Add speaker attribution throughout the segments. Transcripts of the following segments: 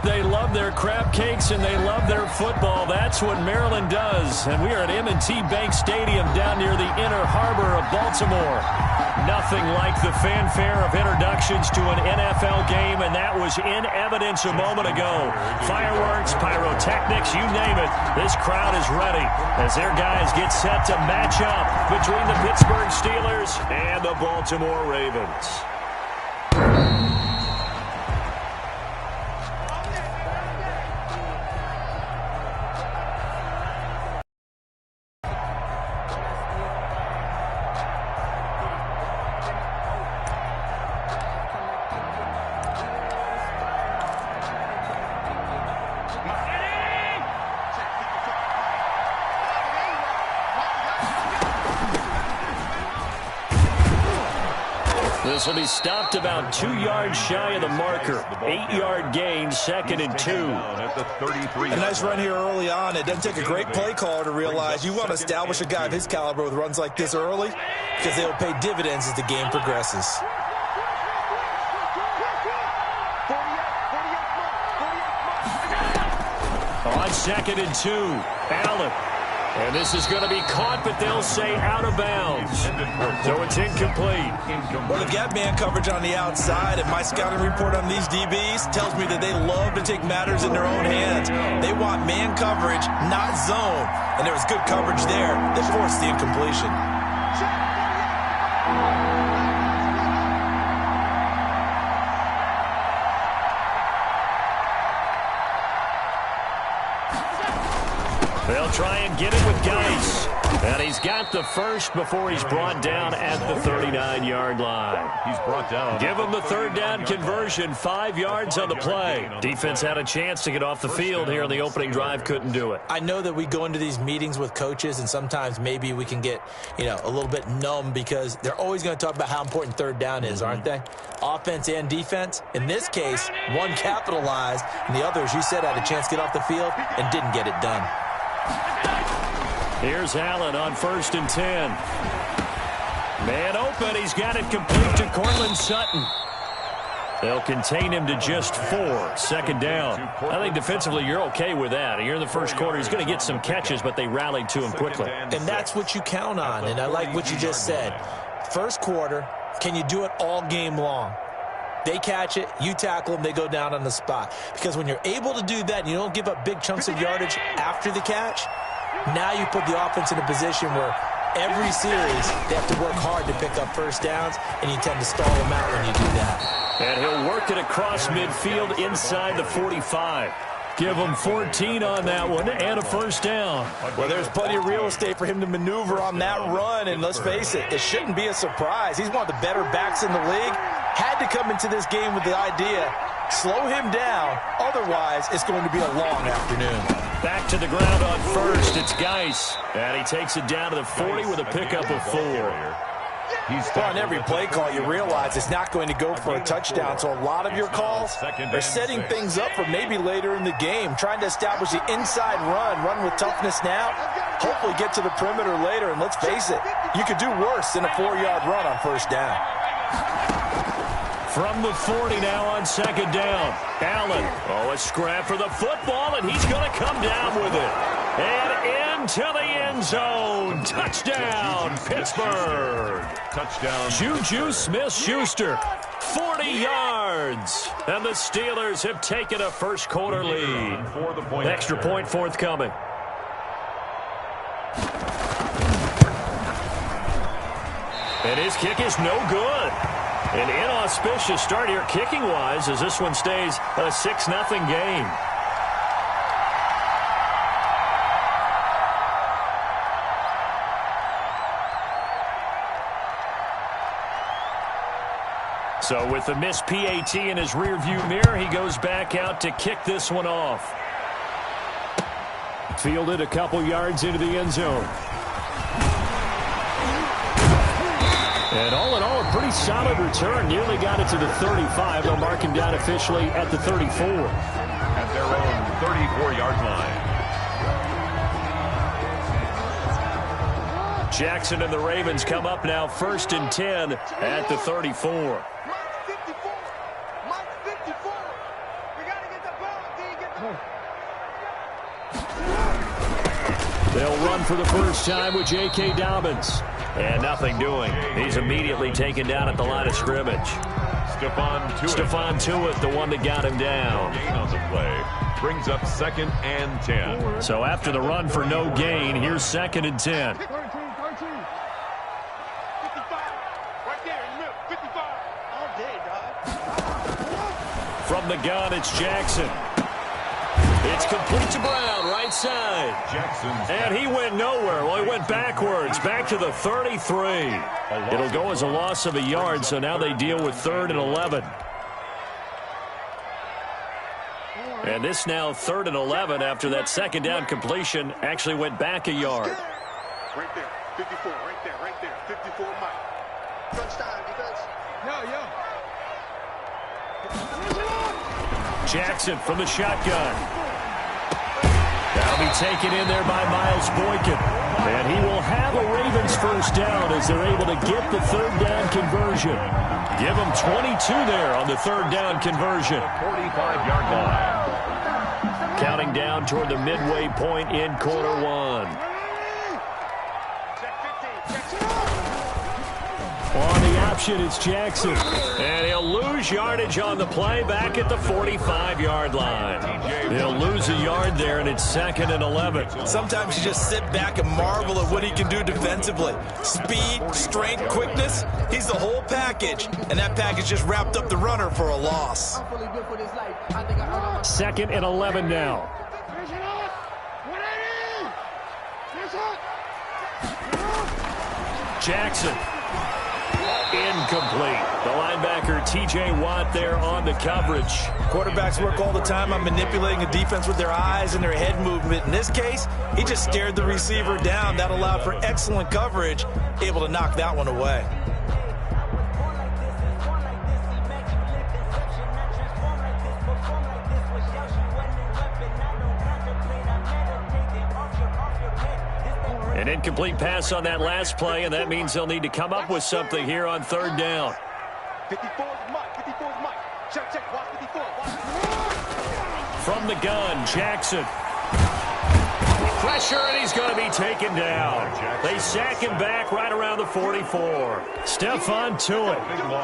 Speaker 1: They love their crab cakes and they love their football. That's what Maryland does. And we are at M&T Bank Stadium down near the Inner Harbor of Baltimore. Nothing like the fanfare of introductions to an NFL game, and that was in evidence a moment ago. Fireworks, pyrotechnics, you name it. This crowd is ready as their guys get set to match up between the Pittsburgh Steelers and the Baltimore Ravens. This will be stopped about 2 yards shy of the marker. 8-yard gain, 2nd and 2.
Speaker 2: A nice run here early on. It doesn't take a great play caller to realize you want to establish a guy of his caliber with runs like this early because they will pay dividends as the game progresses.
Speaker 1: On 2nd and 2, Allen. And this is going to be caught, but they'll say out of bounds. So it's incomplete.
Speaker 2: Well, they've got man coverage on the outside, and my scouting report on these DBs tells me that they love to take matters in their own hands. They want man coverage, not zone. And there was good coverage there that forced the incompletion.
Speaker 1: They'll try and get it with Geis. And he's got the first before he's brought down at the 39-yard line.
Speaker 3: He's brought down.
Speaker 1: Give him the third down conversion, 5 yards on the play. Defense had a chance to get off the field here in the opening drive, couldn't do it.
Speaker 2: I know that we go into these meetings with coaches, and sometimes maybe we can get, a little bit numb because they're always going to talk about how important third down is, aren't they? Offense and defense. In this case, one capitalized, and the other, as you said, had a chance to get off the field and didn't get it done.
Speaker 1: Here's Allen on 1st and 10. Man open. He's got it complete to Cortland Sutton. They'll contain him to just 4. 2nd down. I think defensively you're okay with that. Here in the first quarter, he's going to get some catches, but they rallied to him quickly.
Speaker 2: And that's what you count on, and I like what you just said. First quarter, can you do it all game long? They catch it, you tackle them, they go down on the spot. Because when you're able to do that and you don't give up big chunks of yardage after the catch, now you put the offense in a position where every series they have to work hard to pick up first downs, and you tend to stall them out when you do that.
Speaker 1: And he'll work it across midfield inside the 45. Give him 14 on that one and a first down.
Speaker 2: Well, there's plenty of real estate for him to maneuver on that run, and let's face it, it shouldn't be a surprise. He's one of the better backs in the league. Had to come into this game with the idea, slow him down, otherwise it's going to be a long afternoon.
Speaker 1: Back to the ground on first, it's Geis. And he takes it down to the 40 with a pickup of 4.
Speaker 2: On every play call, you realize it's not going to go for a touchdown, so a lot of your calls are setting things up for maybe later in the game, trying to establish the inside run with toughness now, hopefully get to the perimeter later, and let's face it, you could do worse than a 4-yard run on first down.
Speaker 1: From the 40 now on 2nd down. Allen. Oh, a scrap for the football, and he's going to come down with it. And into the end zone. Touchdown, Pittsburgh.
Speaker 3: Touchdown.
Speaker 1: Juju Smith-Schuster. 40 yards. And the Steelers have taken a first quarter lead. Extra point forthcoming. And his kick is no good. An inauspicious start here kicking-wise as this one stays a 6-0 game. So with the missed PAT in his rearview mirror, he goes back out to kick this one off. Fielded a couple yards into the end zone. And all in all, a pretty solid return. Nearly got it to the 35. They'll mark him down officially at the 34.
Speaker 3: At their own 34-yard line.
Speaker 1: Jackson and the Ravens come up now 1st and 10 at the 34. run for the first time with J.K. Dobbins. And nothing doing. He's immediately taken down at the line of scrimmage. Stephon Tuitt, the one that got him down.
Speaker 3: Gain on the play. Brings up 2nd and 10.
Speaker 1: So after the run for no gain, here's 2nd and 10.
Speaker 4: 55. Right there in the middle. 55. All day, dog.
Speaker 1: From the gun, it's Jackson. It's complete to Brown, right side. And he went nowhere. Well, he went backwards, back to the 33. It'll go as a loss of a yard, so now they deal with 3rd and 11. And this now 3rd and 11 after that 2nd down completion actually went back a yard.
Speaker 4: Right there. 54. Right there. Right there. 54, Mike. Crunch time, defense.
Speaker 1: Jackson from the shotgun. That'll be taken in there by Miles Boykin. And he will have a Ravens first down as they're able to get the 3rd down conversion. Give them 22 there on the 3rd down conversion.
Speaker 3: 45-yard line.
Speaker 1: Counting down toward the midway point in quarter 1. On the option, it's Jackson. And he'll lose yardage on the play back at the 45-yard line. He'll lose a yard there, and it's 2nd and 11.
Speaker 2: Sometimes you just sit back and marvel at what he can do defensively. Speed, strength, quickness. He's the whole package. And that package just wrapped up the runner for a loss.
Speaker 1: 2nd and 11 now. Jackson. Incomplete. The linebacker, T.J. Watt, there on the coverage.
Speaker 2: Quarterbacks work all the time on manipulating a defense with their eyes and their head movement. In this case, he just stared the receiver down. That allowed for excellent coverage, able to knock that one away.
Speaker 1: An incomplete pass on that last play, and that means they'll need to come up with something here on 3rd down.
Speaker 4: 54 is Mike. 54 is Mike. Check. Watch 54. Watch.
Speaker 1: From the gun, Jackson. Pressure, and he's going to be taken down. They sack him back right around the 44. Stephon Tuitt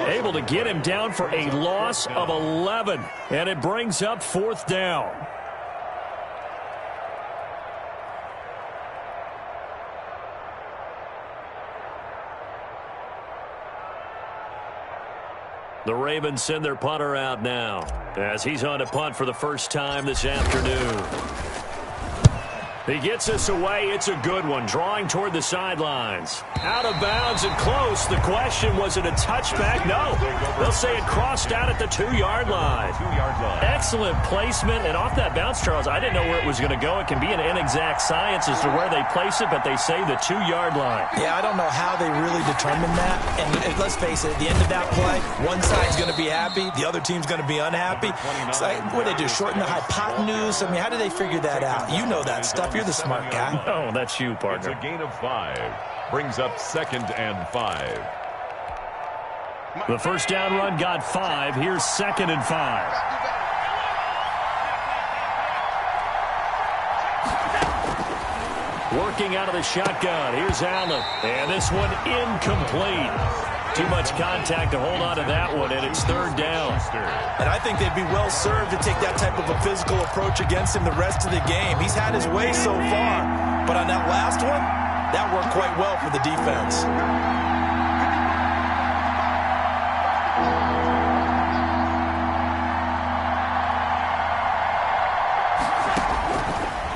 Speaker 1: able to get him down for a loss of 11, and it brings up 4th down. The Ravens send their punter out now as he's on to punt for the first time this afternoon. He gets us away. It's a good one. Drawing toward the sidelines. Out of bounds and close. The question, was it a touchback? No. They'll say it crossed out at the 2-yard line. Excellent placement. And off that bounce, Charles, I didn't know where it was going to go. It can be an inexact science as to where they place it, but they say the 2-yard line.
Speaker 2: Yeah, I don't know how they really determine that. And let's face it, at the end of that play, one side's going to be happy, the other team's going to be unhappy. So, what do they do, shorten the hypotenuse? I mean, how do they figure that out? You know that stuff. You're the smart guy.
Speaker 1: Oh, that's you, partner.
Speaker 3: It's a gain of 5. Brings up 2nd and 5.
Speaker 1: The first down run got 5. Here's 2nd and 5. Working out of the shotgun. Here's Allen. And this one incomplete. Too much contact to hold on to that one, and it's 3rd down.
Speaker 2: And I think they'd be well served to take that type of a physical approach against him the rest of the game. He's had his way so far, but on that last one, that worked quite well for the defense.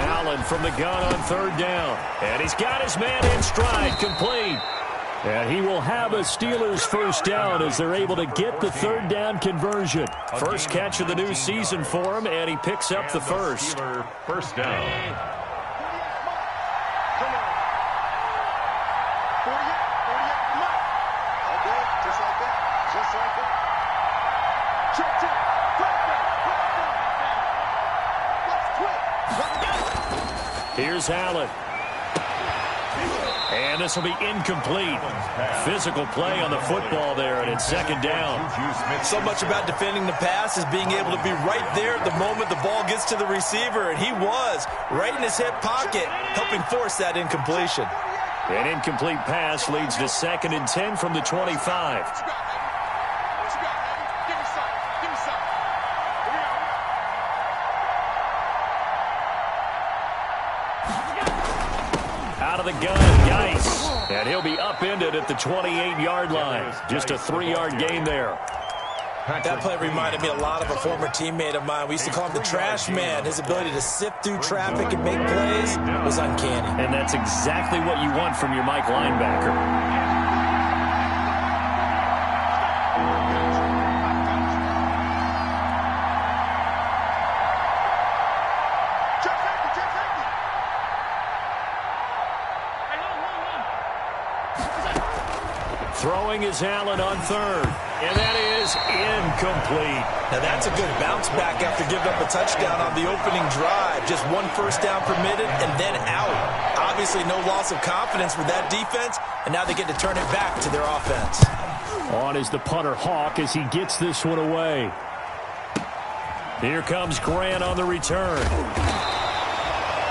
Speaker 1: Allen from the gun on 3rd down. And he's got his man in stride, complete. And he will have a Steelers first down as they're able to get the 3rd down conversion. First catch of the new season for him, and he picks up the first.
Speaker 3: First down.
Speaker 1: Here's Allen. And this will be incomplete. Physical play on the football there, and it's second down.
Speaker 2: So much about defending the pass is being able to be right there at the moment the ball gets to the receiver, and he was right in his hip pocket, helping force that incompletion.
Speaker 1: An incomplete pass leads to 2nd and 10 from the 25. Out of the gun, Geis. And he'll be upended at the 28-yard line. Just a 3-yard gain there.
Speaker 2: That play reminded me a lot of a former teammate of mine. We used to call him the trash man. His ability to sift through traffic and make plays was uncanny.
Speaker 1: And that's exactly what you want from your Mike linebacker. Throwing is Allen on 3rd. And that is incomplete.
Speaker 2: Now that's a good bounce back after giving up a touchdown on the opening drive. Just 1 first down permitted and then out. Obviously no loss of confidence with that defense, and now they get to turn it back to their offense.
Speaker 1: On is the punter Hawk as he gets this one away. Here comes Grant on the return.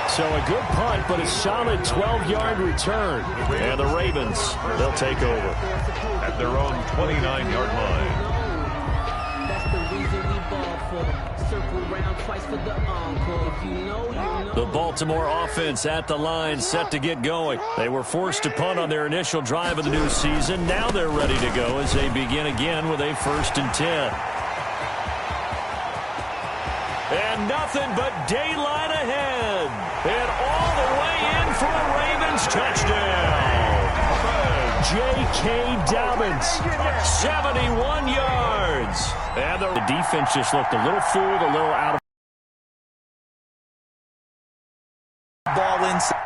Speaker 1: So a good punt, but a solid 12-yard return. And the Ravens, they'll take over.
Speaker 3: At their own 29-yard line.
Speaker 5: That's the reason we ball for. Circle around twice for the encore. If you know.
Speaker 1: The Baltimore offense at the line, set to get going. They were forced to punt on their initial drive of the new season. Now they're ready to go as they begin again with a 1st and 10. And nothing but daylight ahead. And all the way in for a Ravens touchdown. J.K. Dobbins, 71 yards. And the defense just looked a little fooled, a little out of
Speaker 2: Ball inside.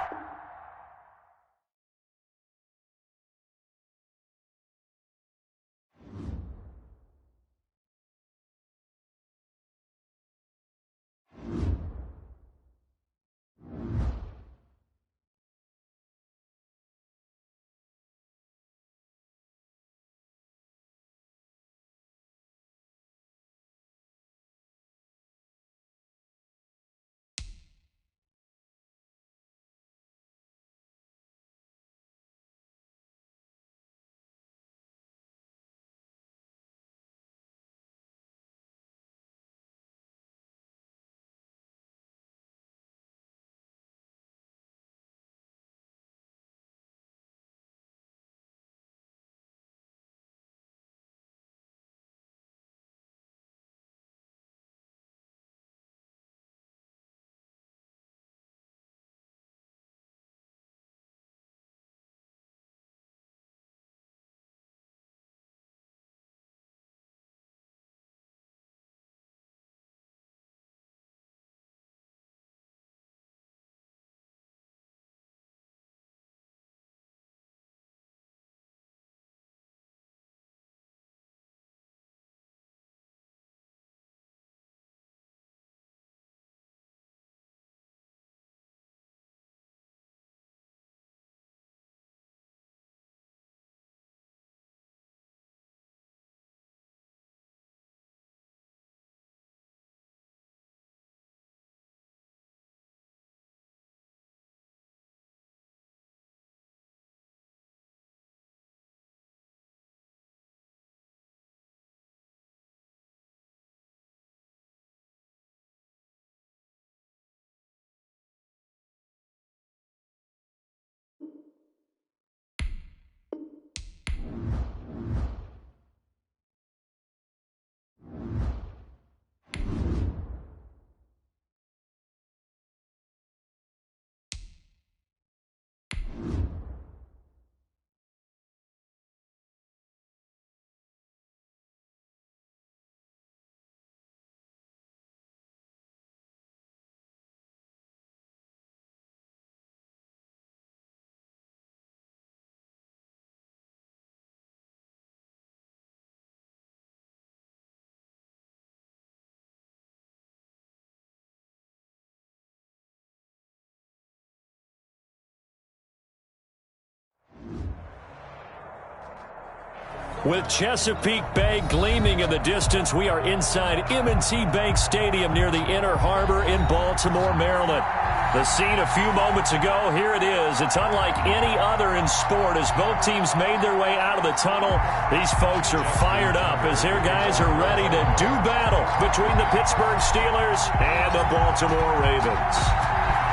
Speaker 1: With Chesapeake Bay gleaming in the distance, we are inside M&T Bank Stadium near the Inner Harbor in Baltimore, Maryland. The scene a few moments ago, here it is. It's unlike any other in sport as both teams made their way out of the tunnel. These folks are fired up as their guys are ready to do battle between the Pittsburgh Steelers and the Baltimore Ravens.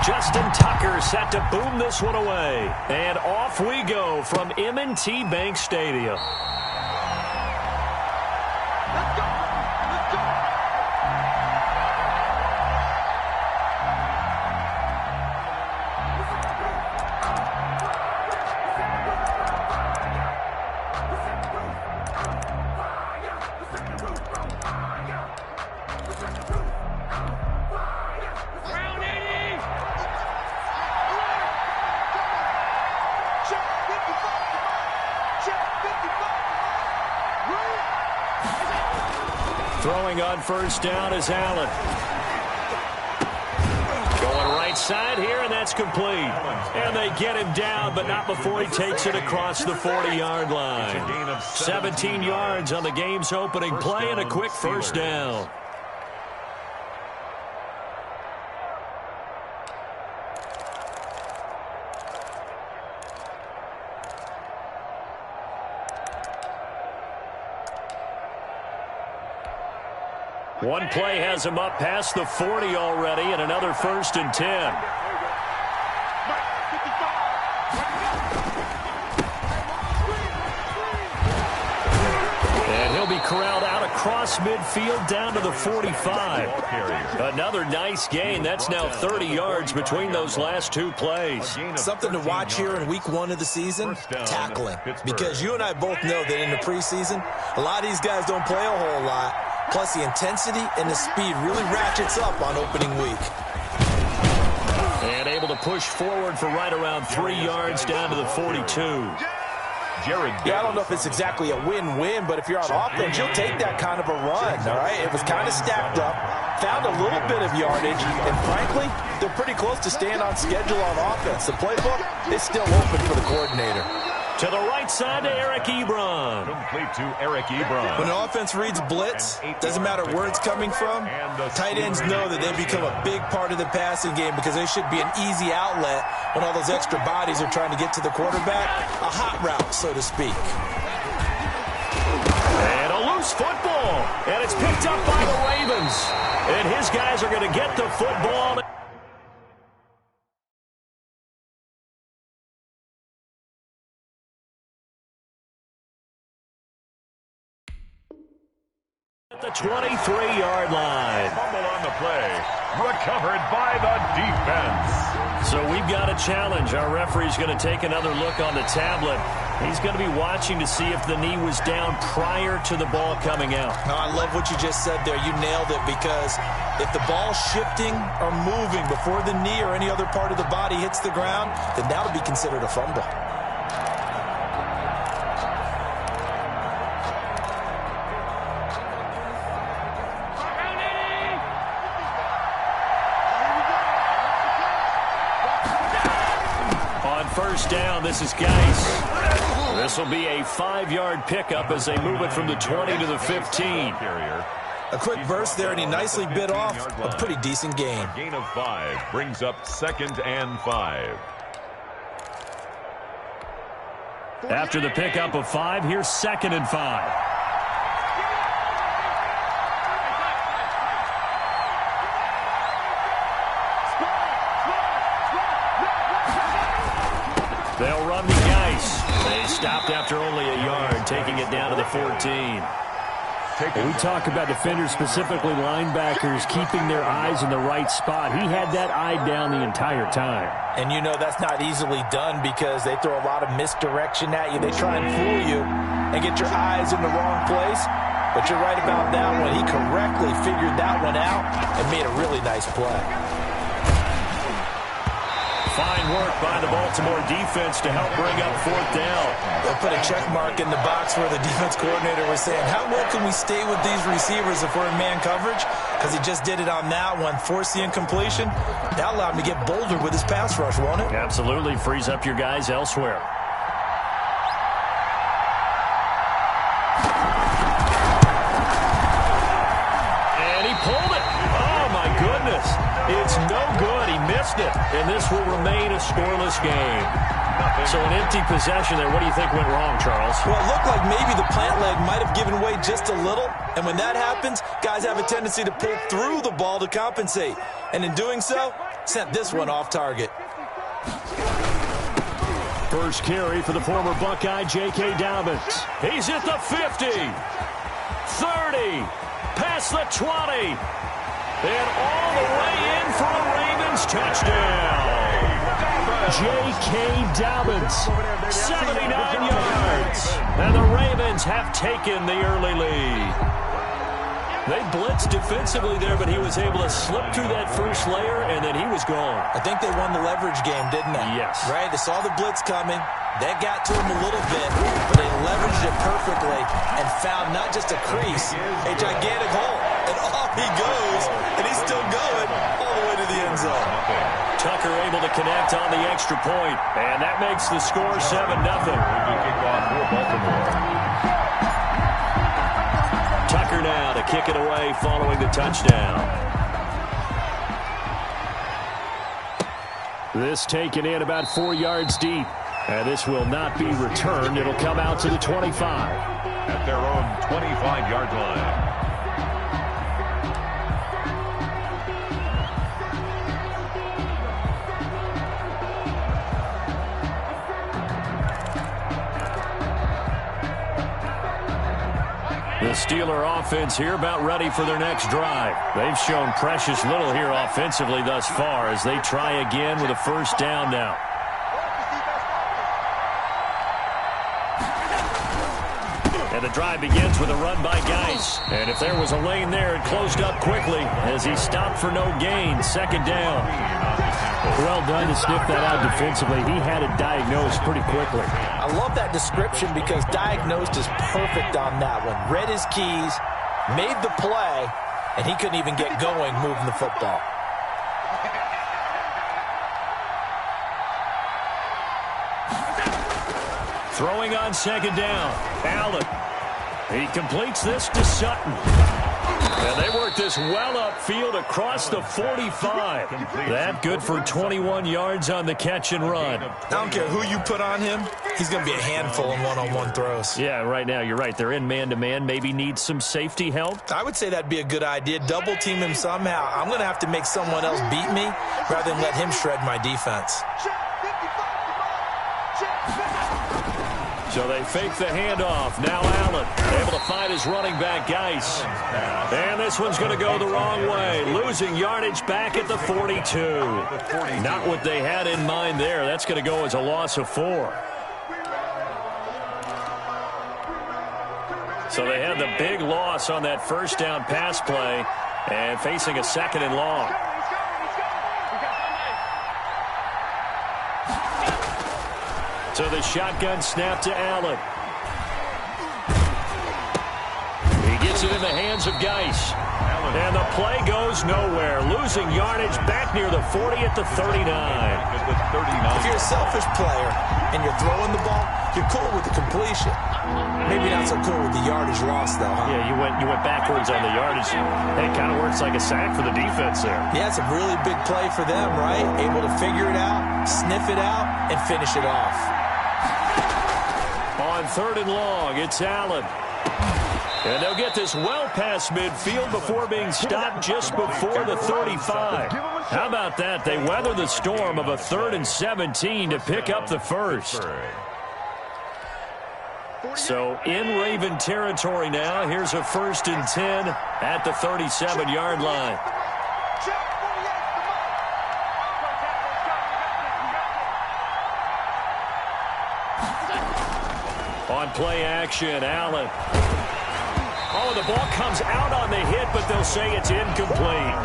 Speaker 1: Justin Tucker set to boom this one away. And off we go from M&T Bank Stadium. Throwing on first down is Allen. Going right side here, and that's complete. And they get him down, but not before he takes it across the 40-yard line. 17 yards on the game's opening play and a quick first down. One play has him up past the 40 already, and another 1st and 10. And he'll be corralled out across midfield down to the 45. Another nice gain. That's now 30 yards between those last two plays.
Speaker 2: Something to watch here in week 1 of the season, tackling. Because you and I both know that in the preseason, a lot of these guys don't play a whole lot. Plus, the intensity and the speed really ratchets up on opening week.
Speaker 1: And able to push forward for right around 3 yards down to the 42.
Speaker 2: Yeah, I don't know if it's exactly a win-win, but if you're on offense, you'll take that kind of a run, all right? It was kind of stacked up, found a little bit of yardage, and frankly, they're pretty close to staying on schedule on offense. The playbook is still open for the coordinator.
Speaker 1: To the right side to Eric Ebron.
Speaker 3: Complete to Eric Ebron.
Speaker 2: When the offense reads blitz, doesn't matter where it's coming from, tight ends know that they become a big part of the passing game because they should be an easy outlet when all those extra bodies are trying to get to the quarterback. A hot route, so to speak.
Speaker 1: And a loose football. And it's picked up by the Ravens. And his guys are going to get the football. At the 23-yard line.
Speaker 3: Fumble on the play. Recovered by the defense.
Speaker 1: So we've got a challenge. Our referee's going to take another look on the tablet. He's going to be watching to see if the knee was down prior to the ball coming out.
Speaker 2: No, I love what you just said there. You nailed it, because if the ball's shifting or moving before the knee or any other part of the body hits the ground, then that'll be considered a fumble.
Speaker 1: First down, this is Geis. This will be a 5-yard pickup as they move it from the 20 to the 15.
Speaker 2: A quick burst there, and he nicely bit off a pretty decent gain.
Speaker 3: A gain of 5 brings up 2nd and 5.
Speaker 1: After the pickup of 5, here's 2nd and 5. They'll run the Geis. They stopped after only a yard, taking it down to the 14.
Speaker 6: We talk about defenders, specifically linebackers, keeping their eyes in the right spot. He had that eye down the entire time.
Speaker 2: And you know that's not easily done because they throw a lot of misdirection at you. They try and fool you and get your eyes in the wrong place. But you're right about that one. He correctly figured that one out and made a really nice play.
Speaker 1: Fine work by the Baltimore defense to help bring up 4th down.
Speaker 2: They'll put a check mark in the box where the defense coordinator was saying, how well can we stay with these receivers if we're in man coverage? Because he just did it on that one, forced the incompletion. That allowed him to get bolder with his pass rush, won't it?
Speaker 1: Absolutely. Frees up your guys elsewhere. and this will remain a scoreless game. So an empty possession there. What do you think went wrong, Charles?
Speaker 2: Well, it looked like maybe the plant leg might have given way just a little. And when that happens, guys have a tendency to pull through the ball to compensate. And in doing so, sent this one off target.
Speaker 1: First carry for the former Buckeye, J.K. Dobbins. He's at the 50, 30, past the 20, and all the way in for a Ravens touchdown. J.K. Dobbins, 79 yards, and the Ravens have taken the early lead. They blitzed defensively there, but he was able to slip through that first layer, and then he was gone.
Speaker 2: I think they won the leverage game, didn't they?
Speaker 1: Yes.
Speaker 2: Right? They saw the blitz coming. That got to him a little bit, but they leveraged it perfectly and found not just a crease, a gigantic hole. And off he goes, and he's still going all the way to the end zone.
Speaker 1: Tucker able to connect on the extra point, and that makes the score 7-0. Tucker now to kick it away following the touchdown. This taken in about 4 yards deep. And this will not be returned. It'll come out to the 25.
Speaker 3: At their own 25-yard line.
Speaker 1: The Steeler offense here about ready for their next drive. They've shown precious little here offensively thus far as they try again with a first down now. And the drive begins with a run by Geis. And if there was a lane there, it closed up quickly as he stopped for no gain. Second down.
Speaker 6: Well done to sniff that out defensively. He had it diagnosed pretty quickly.
Speaker 2: I love that description because diagnosed is perfect on that one. Read his keys, made the play, and he couldn't even get going moving the football.
Speaker 1: Throwing on second down. Allen. He completes this to Sutton. And they work this well upfield across the 45. That good for 21 yards on the catch and run.
Speaker 2: I don't care who you put on him. He's going to be a handful in one-on-one throws.
Speaker 1: Yeah, right now you're right. They're in man-to-man. Maybe need some safety help.
Speaker 2: I would say that'd be a good idea. Double team him somehow. I'm going to have to make someone else beat me rather than let him shred my defense.
Speaker 1: So they fake the handoff. Now Allen able to find his running back, Geis. And this one's going to go the wrong way. Losing yardage back at the 42. Not what they had in mind there. That's going to go as a loss of 4. So they had the big loss on that first down pass play and facing a second and long. So the shotgun snap to Allen. He gets it in the hands of Geis. And the play goes nowhere. Losing yardage back near the 40 at the 39.
Speaker 2: If you're a selfish player and you're throwing the ball, you're cool with the completion. Maybe not so cool with the yardage loss, though, huh?
Speaker 1: Yeah, you went backwards on the yardage. It kind of works like a sack for the defense there.
Speaker 2: Yeah, it's a really big play for them, right? Able to figure it out, sniff it out, and finish it off.
Speaker 1: On third and long, it's Allen. And they'll get this well past midfield before being stopped just before the 35. How about that? They weather the storm of a 3rd and 17 to pick up the first. So in Raven territory now, here's a 1st and 10 at the 37-yard line. On play action, Allen. Oh, the ball comes out on the hit, but they'll say it's incomplete.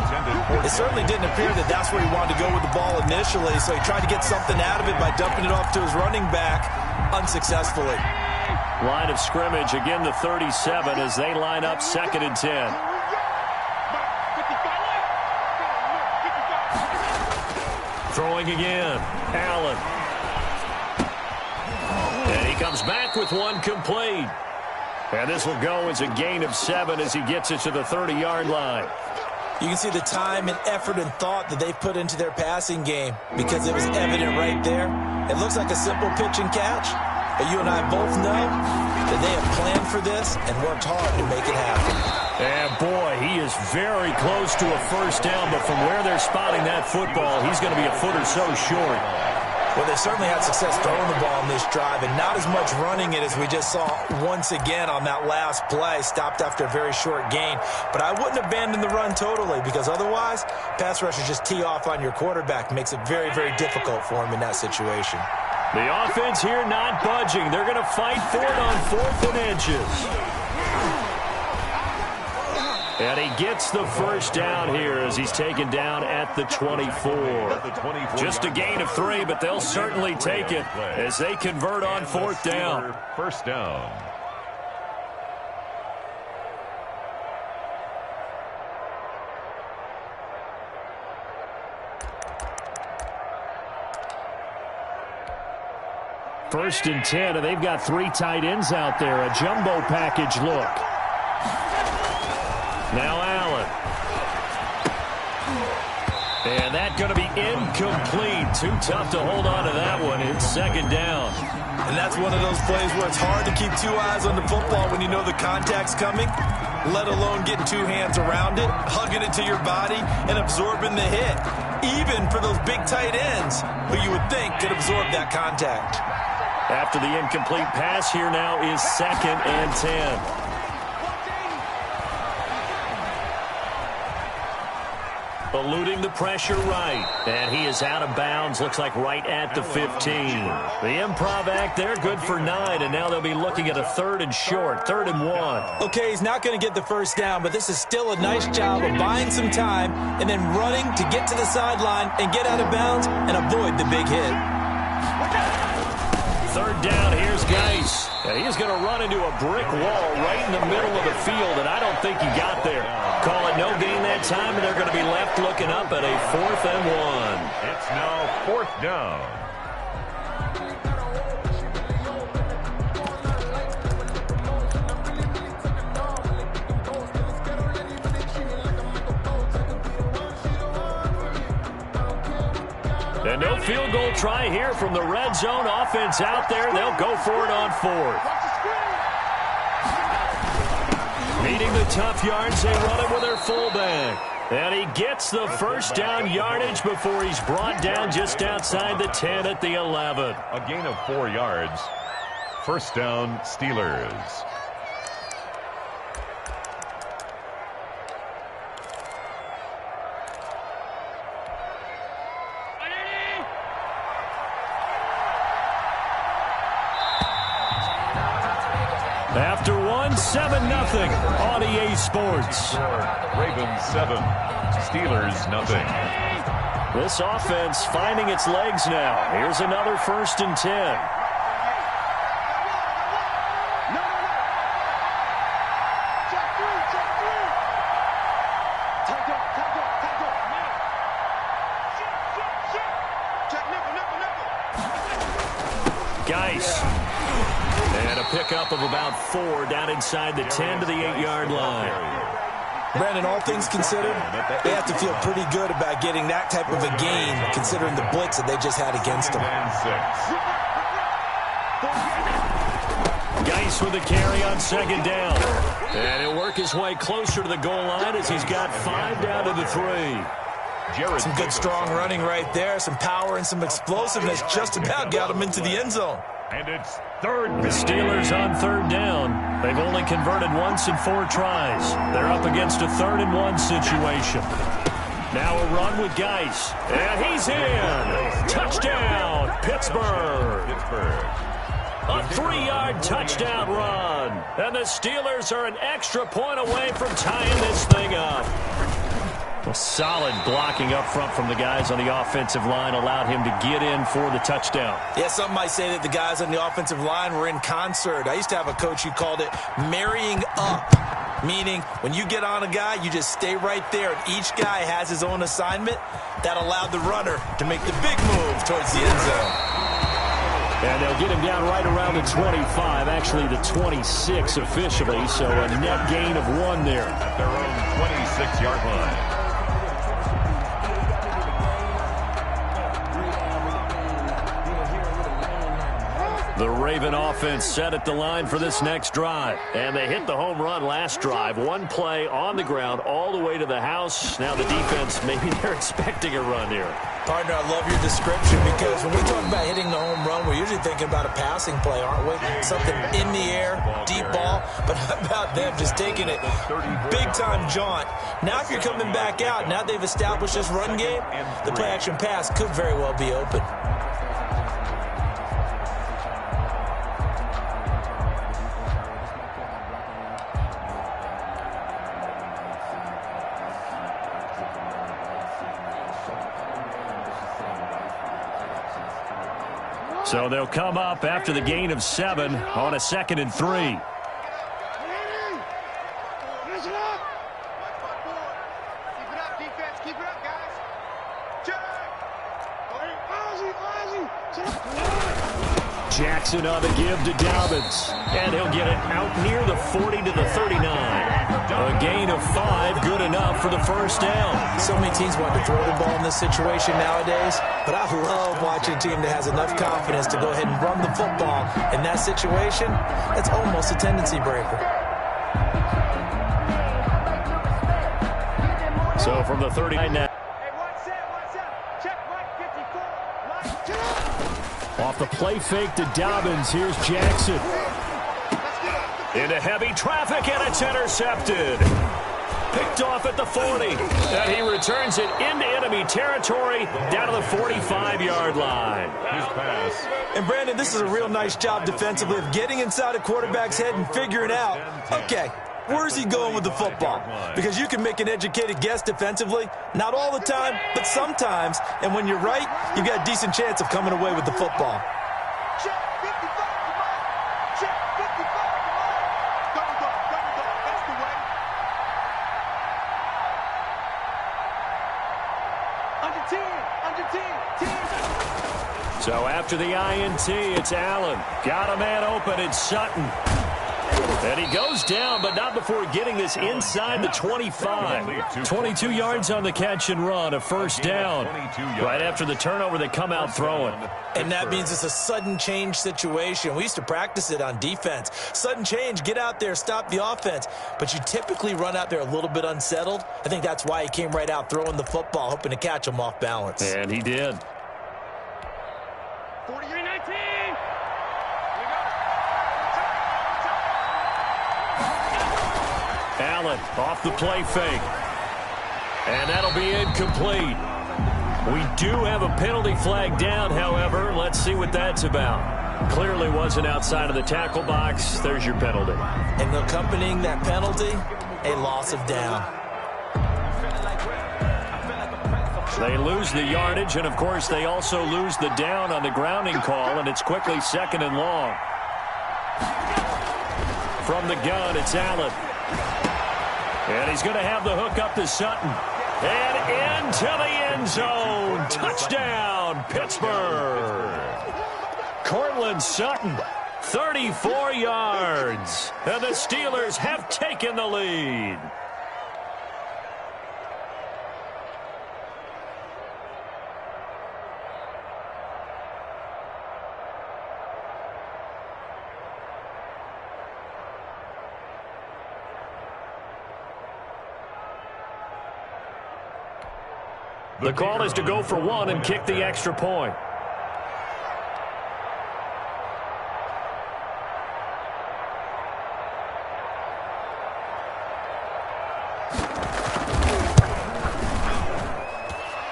Speaker 2: It certainly didn't appear that that's where he wanted to go with the ball initially, so he tried to get something out of it by dumping it off to his running back unsuccessfully.
Speaker 1: Line of scrimmage, again the 37 as they line up 2nd and 10. Throwing again, Allen. And he comes back with one complete. And this will go as a gain of 7 as he gets it to the 30-yard line.
Speaker 2: You can see the time and effort and thought that they've put into their passing game because it was evident right there. It looks like a simple pitch and catch, but you and I both know that they have planned for this and worked hard to make it happen.
Speaker 1: And boy, he is very close to a first down, but from where they're spotting that football, he's going to be a foot or so short.
Speaker 2: Well, they certainly had success throwing the ball in this drive, and not as much running it as we just saw once again on that last play, stopped after a very short gain. But I wouldn't abandon the run totally, because otherwise, pass rushers just tee off on your quarterback. It makes it very, very difficult for him in that situation.
Speaker 1: The offense here not budging. They're going to fight for it on 4th and inches. And he gets the first down here as he's taken down at the 24. Just a gain of 3, but they'll certainly take it as they convert on 4th down.
Speaker 3: First down.
Speaker 6: First and 10, and they've got 3 tight ends out there. A jumbo package look. Now Allen. And that's going to be incomplete. Too tough to hold on to that one. It's 2nd down.
Speaker 2: And that's one of those plays where it's hard to keep 2 eyes on the football when you know the contact's coming, let alone getting 2 hands around it, hugging it to your body, and absorbing the hit. Even for those big tight ends who you would think could absorb that contact.
Speaker 1: After the incomplete pass, here now is 2nd and 10. Eluding the pressure right. And he is out of bounds. Looks like right at the 15. The improv act there, good for 9. And now they'll be looking at a 3rd and short. 3rd and 1.
Speaker 2: Okay, he's not going to get the first down, but this is still a nice job of buying some time and then running to get to the sideline and get out of bounds and avoid the big hit.
Speaker 1: 3rd down, here's Geis. And he's going to run into a brick wall right in the middle of the field, and I don't think he got there. Call it no gain that time, and they're going to be left looking up at a 4th and 1.
Speaker 3: It's now 4th down.
Speaker 1: And no field goal try here from the red zone offense out there. They'll go for it on 4th. Needing the tough yards, they run it with their fullback. And he gets the first down yardage before he's brought down just outside the 10 at the 11.
Speaker 3: A gain of 4 yards. First down, Steelers.
Speaker 1: After 7-0 on EA Sports.
Speaker 3: Ravens 7, Steelers nothing.
Speaker 1: This offense finding its legs now. Here's another 1st and 10. Geis. And a pickup of about 4 down inside the 10 to the 8-yard line.
Speaker 2: Brandon, all things considered, they have to feel pretty good about getting that type of a gain, considering the blitz that they just had against them.
Speaker 1: Geis with a carry on 2nd down. And he'll work his way closer to the goal line as he's got 5 down to the 3.
Speaker 2: Some good strong running right there, some power and some explosiveness just about got him into the end zone.
Speaker 3: And it's 3rd.
Speaker 1: The Steelers on 3rd down. They've only converted once in 4 tries. They're up against a 3rd and 1 situation. Now a run with Geis. And he's in. Touchdown, Pittsburgh. A 3-yard touchdown run. And the Steelers are an extra point away from tying this thing up. A solid blocking up front from the guys on the offensive line allowed him to get in for the touchdown.
Speaker 2: Yeah, some might say that the guys on the offensive line were in concert. I used to have a coach who called it marrying up, meaning when you get on a guy, you just stay right there, and each guy has his own assignment. That allowed the runner to make the big move towards the end zone.
Speaker 1: And they'll get him down right around the 25, actually the 26 officially, so a net gain of 1 there.
Speaker 3: At their own 26-yard line.
Speaker 1: The Raven offense set at the line for this next drive. And they hit the home run last drive. One play on the ground all the way to the house. Now the defense, maybe they're expecting a run here.
Speaker 2: Partner, I love your description because when we talk about hitting the home run, we're usually thinking about a passing play, aren't we? Something in the air, deep ball. But how about them just taking it big-time jaunt? Now if you're coming back out, now they've established this run game, the play-action pass could very well be open.
Speaker 1: So they'll come up after the gain of 7 on a 2nd and 3.
Speaker 4: Keep it up, defense. Keep it up, guys.
Speaker 1: Jackson on the give to Dobbins. And he'll get it out near the 40 to the 39. A gain of 5, good enough for the first down.
Speaker 2: So many teams want to throw the ball in this situation nowadays, but I love watching a team that has enough confidence to go ahead and run the football. In that situation, that's almost a tendency breaker.
Speaker 1: So from the 39 now. Off the play fake to Dobbins, here's Jackson. Into heavy traffic, and it's intercepted. Picked off at the 40. And he returns it into enemy territory down to the 45-yard line.
Speaker 3: His pass.
Speaker 2: And, Brandon, this is a real nice job defensively of getting inside a quarterback's head and figuring out, okay, where's he going with the football? Because you can make an educated guess defensively, not all the time, but sometimes. And when you're right, you've got a decent chance of coming away with the football.
Speaker 4: Check 55, come on. Check 55, come on. Double dog, that's the way. Under 10.
Speaker 1: So after the INT, it's Allen. Got a man open, it's Sutton. And he goes down, but not before getting this inside the 25. 22 yards on the catch and run, a first down. Right after the turnover, they come out throwing.
Speaker 2: And that means it's a sudden change situation. We used to practice it on defense. Sudden change, get out there, stop the offense. But you typically run out there a little bit unsettled. I think that's why he came right out throwing the football, hoping to catch him off balance.
Speaker 1: And he did.
Speaker 4: 48-19.
Speaker 1: Allen off the play fake. And that'll be incomplete. We do have a penalty flag down, however. Let's see what that's about. Clearly wasn't outside of the tackle box. There's your penalty.
Speaker 2: And accompanying that penalty, a loss of down.
Speaker 1: They lose the yardage, and, of course, they also lose the down on the grounding call, and it's quickly 2nd and long. From the gun, it's Allen. And he's going to have the hook up to Sutton. And into the end zone. Touchdown, Pittsburgh. Cortland Sutton, 34 yards. And the Steelers have taken the lead. The call is to go for 1 and kick the extra point.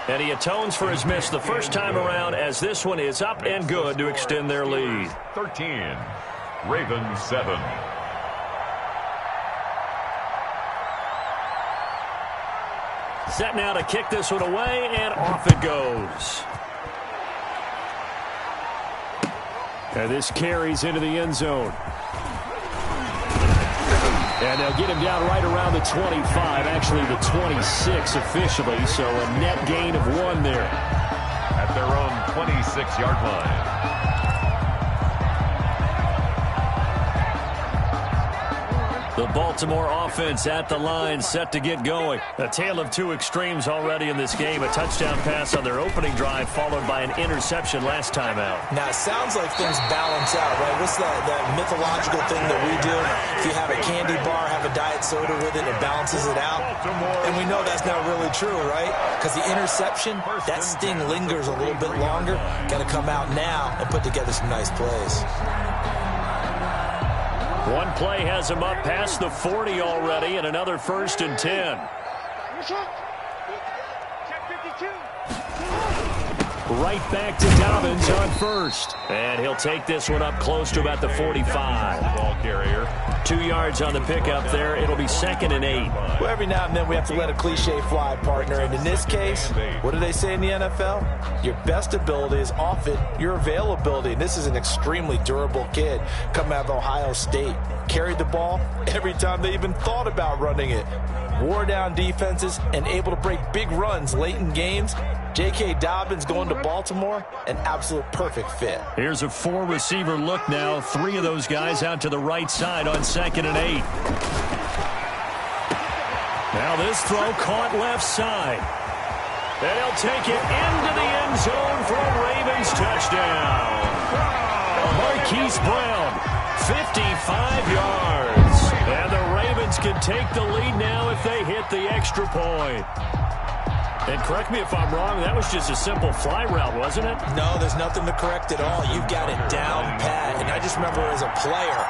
Speaker 1: And he atones for his miss the first time around, as this one is up and good to extend their lead.
Speaker 3: 13. Ravens 7.
Speaker 1: Set now to kick this one away, and off it goes. And this carries into the end zone. And they'll get him down right around the 25, actually the 26 officially, so a net gain of 1 there.
Speaker 3: At their own 26-yard line.
Speaker 1: The Baltimore offense at the line, set to get going. A tale of two extremes already in this game. A touchdown pass on their opening drive, followed by an interception last time out.
Speaker 2: Now, it sounds like things balance out, right? What's that mythological thing that we do? If you have a candy bar, have a diet soda with it, it balances it out. And we know that's not really true, right? Because the interception, that sting lingers a little bit longer. Got to come out now and put together some nice plays.
Speaker 1: One play has him up past the 40 already, and another 1st and 10. Right back to Dobbins on first. And he'll take this one up close to about the 45.
Speaker 3: Ball carrier.
Speaker 1: 2 yards on the pickup there. It'll be 2nd and 8.
Speaker 2: Well, every now and then we have to let a cliche fly, partner. And in this case, what do they say in the NFL? Your best ability is often your availability. And this is an extremely durable kid coming out of Ohio State. Carried the ball every time they even thought about running it. Wore down defenses and able to break big runs late in games. J.K. Dobbins going to Baltimore, an absolute perfect fit.
Speaker 1: Here's a 4-receiver look now. 3 of those guys out to the right side on 2nd and 8. Now this throw caught left side. And he'll take it into the end zone for a Ravens touchdown. Marquise Brown, 55 yards. And the Ravens can take the lead now if they hit the extra point. And correct me if I'm wrong, that was just a simple fly route, wasn't it?
Speaker 2: No, there's nothing to correct at all. You've got it down pat. And I just remember as a player,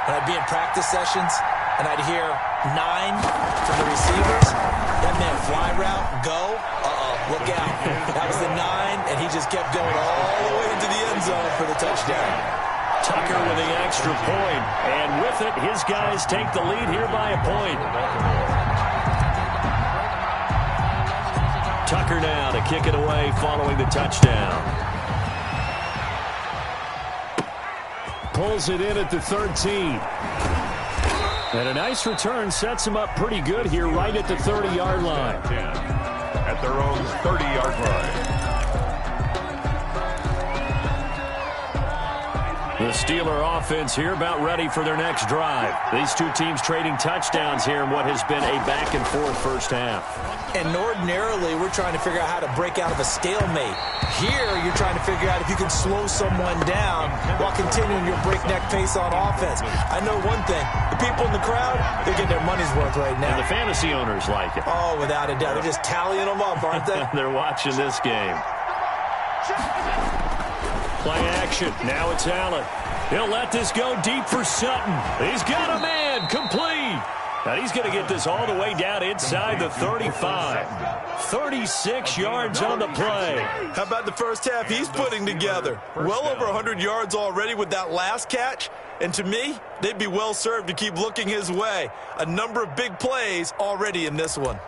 Speaker 2: when I'd be in practice sessions, and I'd hear 9 from the receivers. That meant fly route, go, look out. That was the 9, and he just kept going all the way into the end zone for the touchdown.
Speaker 1: Tucker with the extra point. And with it, his guys take the lead here by a point. Tucker now to kick it away following the touchdown.
Speaker 6: Pulls it in at the 13. And a nice return sets him up pretty good here right at the 30-yard line.
Speaker 3: At their own 30-yard line.
Speaker 1: The Steeler offense here about ready for their next drive. These two teams trading touchdowns here in what has been a back-and-forth first half.
Speaker 2: And ordinarily, we're trying to figure out how to break out of a stalemate. Here, you're trying to figure out if you can slow someone down while continuing your breakneck pace on offense. I know one thing. The people in the crowd, they're getting their money's worth right now.
Speaker 1: And the fantasy owners like it.
Speaker 2: Oh, without a doubt. They're just tallying them up, aren't they?
Speaker 1: They're watching this game. Play action. Now it's Allen. He'll let this go deep for Sutton. He's got a man. Complete. And he's going to get this all the way down inside the 35. 36 yards on the play.
Speaker 2: How about the first half he's putting together? Well over 100 yards already with that last catch. And to me, they'd be well served to keep looking his way. A number of big plays already in this one.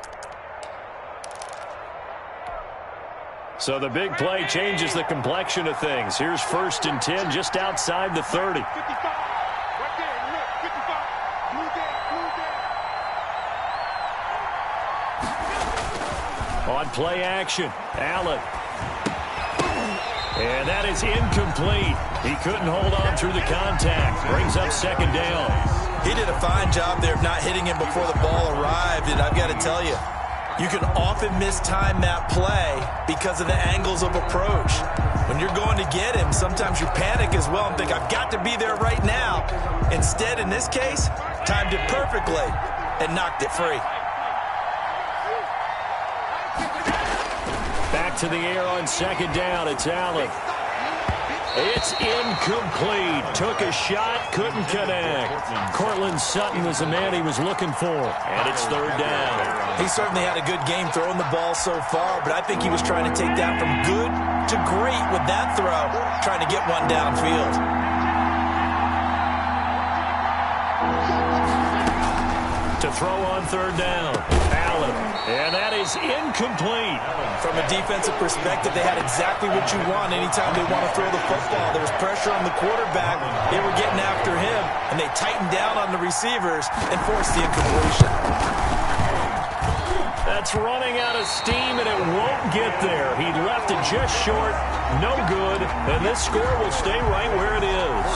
Speaker 1: So the big play changes the complexion of things. Here's 1st and 10 just outside the 30. On play action, Allen. And that is incomplete. He couldn't hold on through the contact. Brings up 2nd down.
Speaker 2: He did a fine job there of not hitting him before the ball arrived. And I've got to tell you, you can often mistime that play because of the angles of approach. When you're going to get him, sometimes you panic as well and think, I've got to be there right now. Instead, in this case, timed it perfectly and knocked it free.
Speaker 1: Back to the air on 2nd down. It's Allen. It's incomplete. Took a shot, couldn't connect. Cortland Sutton was the man he was looking for. And it's 3rd down.
Speaker 2: He certainly had a good game throwing the ball so far, but I think he was trying to take that from good to great with that throw, trying to get one downfield.
Speaker 1: To throw on 3rd down, Allen. And that is incomplete.
Speaker 2: From a defensive perspective, they had exactly what you want anytime they want to throw the football. There was pressure on the quarterback. They were getting after him, and they tightened down on the receivers and forced the incompletion.
Speaker 1: That's running out of steam, and it won't get there. He left it just short. No good. And this score will stay right where it is.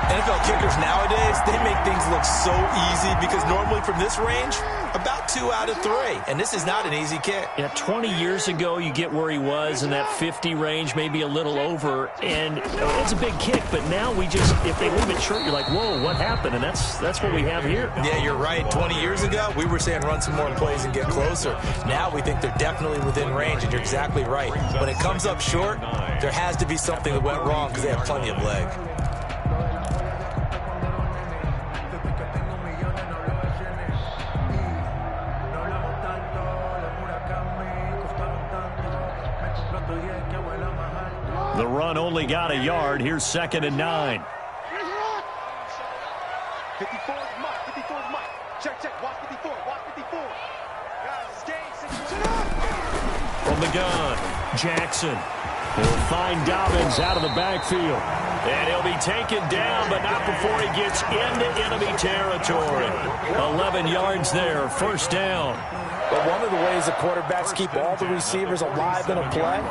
Speaker 2: NFL kickers nowadays, they make things look so easy because normally from this range, about 2 out of 3. And this is not an easy kick.
Speaker 1: Yeah, 20 years ago, you get where he was in that 50 range, maybe a little over, and it's a big kick. But now we just, if they leave it short, you're like, whoa, what happened? And that's what we have here.
Speaker 2: Yeah, you're right. 20 years ago, we were saying run some more plays and get closer. Now we think they're definitely within range, and you're exactly right. When it comes up short, there has to be something that went wrong because they have plenty of leg.
Speaker 1: The run only got a yard. Here's 2nd and 9.
Speaker 4: 54 is Mike. 54 is Mike. Check. Watch 54. Watch 54.
Speaker 1: From the gun, Jackson. He'll find Dobbins out of the backfield. And he'll be taken down, but not before he gets into enemy territory. 11 yards there, 1st down.
Speaker 2: But one of the ways the quarterbacks keep all the receivers alive in a play,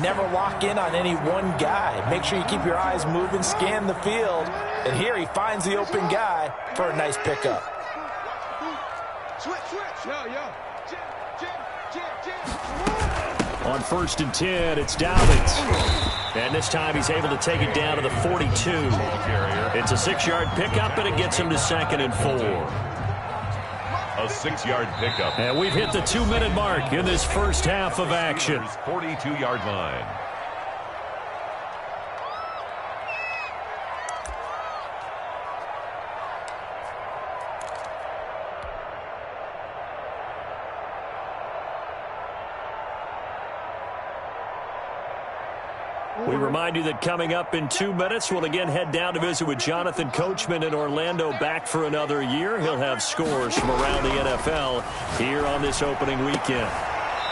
Speaker 2: never lock in on any one guy. Make sure you keep your eyes moving, scan the field. And here he finds the open guy for a nice pickup.
Speaker 4: Switch. Yo.
Speaker 1: On 1st and 10, it's Dobbins. And this time he's able to take it down to the 42. It's a 6-yard pickup, and it gets him to 2nd and 4.
Speaker 3: A 6-yard pickup.
Speaker 1: And we've hit the 2-minute mark in this first half of action.
Speaker 3: 42-yard line.
Speaker 1: We remind you that coming up in 2 minutes, we'll again head down to visit with Jonathan Coachman in Orlando, back for another year. He'll have scores from around the NFL here on this opening weekend.